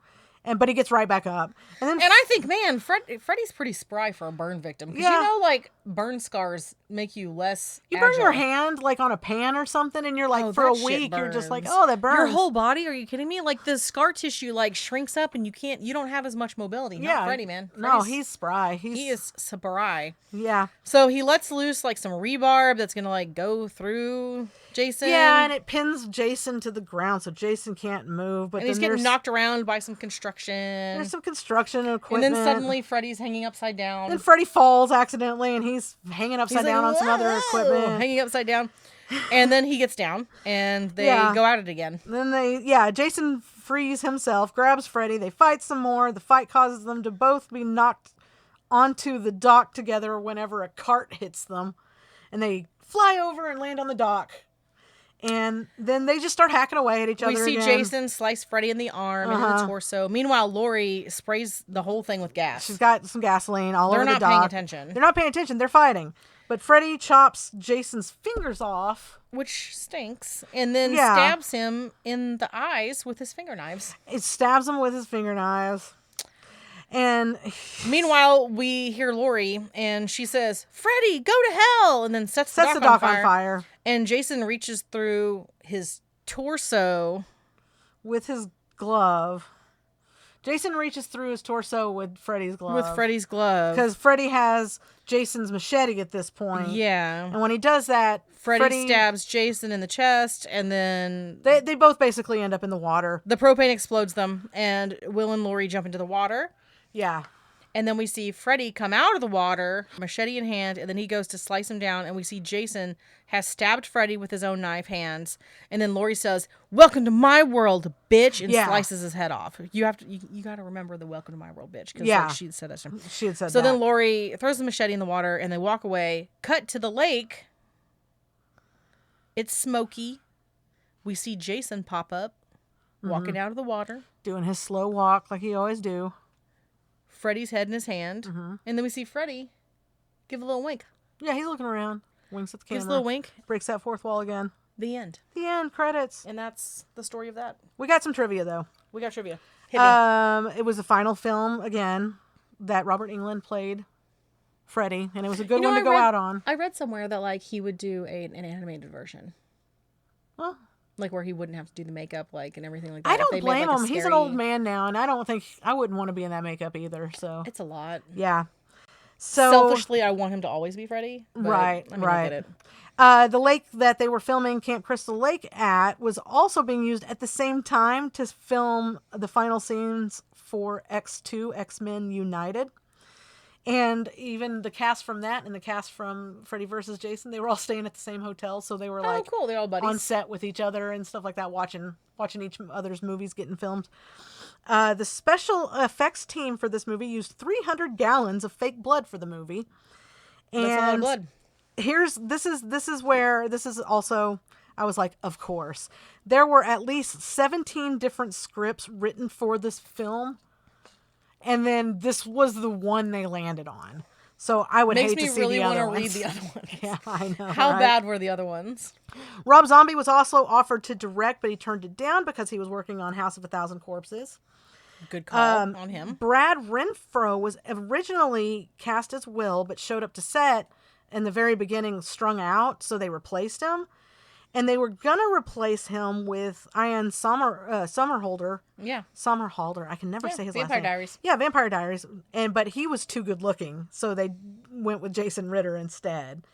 But he gets right back up. And I think, man, Freddy's pretty spry for a burn victim. Because you know, like, burn scars make you less You agile. burn your hand, like, on a pan or something, and you're like, for a week, you're just like, oh, that burns. Your whole body? Are you kidding me? Like, the scar tissue, like, shrinks up, and you don't have as much mobility. Not Freddy, man. No, he's spry. He is spry. Yeah. So he lets loose, like, some rebarb that's gonna, like, go through Jason. Yeah, and it pins Jason to the ground, so Jason can't move. But and he's getting knocked around by some construction. There's some construction equipment. And then suddenly Freddy's hanging upside down. And Freddy falls accidentally, and he's hanging upside down on some other equipment. Hanging upside down. And then he gets down, and they go at it again. Then Jason frees himself, grabs Freddy. They fight some more. The fight causes them to both be knocked onto the dock together whenever a cart hits them. And they fly over and land on the dock. And then they just start hacking away at each other. We see Jason slice Freddy in the arm and in the torso. Meanwhile, Lori sprays the whole thing with gas. She's got some gasoline all over the dock. They're not paying attention. They're not paying attention. They're fighting. But Freddy chops Jason's fingers off. Which stinks. And then stabs him in the eyes with his finger knives. It stabs him with his finger knives. And meanwhile, we hear Lori, and she says, Freddy, go to hell! And then sets the dock on fire. And Jason reaches through his torso. With his glove. Jason reaches through his torso with Freddy's glove. Because Freddy has Jason's machete at this point. Yeah. And when he does that, Freddy stabs Jason in the chest, and then... They both basically end up in the water. The propane explodes them, and Will and Lori jump into the water. Yeah. And then we see Freddy come out of the water, machete in hand, and then he goes to slice him down, and we see Jason has stabbed Freddy with his own knife hands. And then Lori says, welcome to my world, bitch, and slices his head off. You got to remember the welcome to my world, bitch, because she said that to him. She had said so that. then Lori throws the machete in the water, and they walk away. Cut to the lake. It's smoky. We see Jason pop up, walking out of the water. Doing his slow walk like he always do. Freddy's head in his hand. And then we see Freddy give a little wink. Yeah, he's looking around. Winks at the camera. Gives a little wink. Breaks that fourth wall again. The end. The end. Credits. And that's the story of that. We got some trivia, though. We got trivia. Hit me. It was the final film, again, that Robert Englund played Freddy, and it was a good one I to go out on. I read somewhere that like he would do an animated version. Well, like where he wouldn't have to do the makeup and everything like that. I don't blame him. He's an old man now, and I wouldn't want to be in that makeup either. So it's a lot. Yeah. So selfishly, I want him to always be Freddy. Right. I mean, I get it. The lake that they were filming Camp Crystal Lake at was also being used at the same time to film the final scenes for X2, X-Men United. And even the cast from that and the cast from Freddy vs. Jason, they were all staying at the same hotel. So they were cool. They're all buddies. On set with each other and stuff like that, watching each other's movies getting filmed. The special effects team for this movie used 300 gallons of fake blood for the movie. And that's a lot of blood. This is also, I was like, of course. There were at least 17 different scripts written for this film. And then this was the one they landed on. So I would hate to see the other ones. Makes me really want to read the other ones. Yeah, I know. How bad were the other ones? Rob Zombie was also offered to direct, but he turned it down because he was working on House of a Thousand Corpses. Good call on him. Brad Renfro was originally cast as Will, but showed up to set in the very beginning strung out, so they replaced him. And they were going to replace him with Ian Somerhalder. Yeah. Somerhalder. I can never say his last name. Vampire Diaries. Yeah, Vampire Diaries. But he was too good looking, so they went with Jason Ritter instead.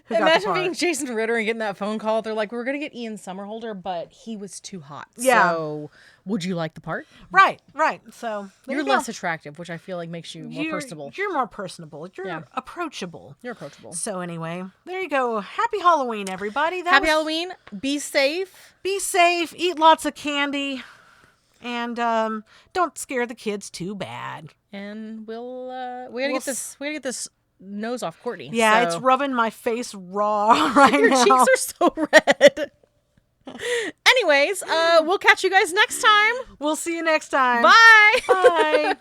Imagine being Jason Ritter and getting that phone call. They're like, we were going to get Ian Somerhalder, but he was too hot. Yeah. So would you like the part? Right. So you're less attractive, which I feel like makes you more personable. You're more personable. You're approachable. You're approachable. So anyway, there you go. Happy Halloween, everybody. Halloween. Be safe. Be safe. Eat lots of candy. And don't scare the kids too bad. And we gotta get this nose off Courtney. Yeah, it's rubbing my face raw right now. Your cheeks are so red. Anyways, we'll catch you guys next time. We'll see you next time. Bye. Bye.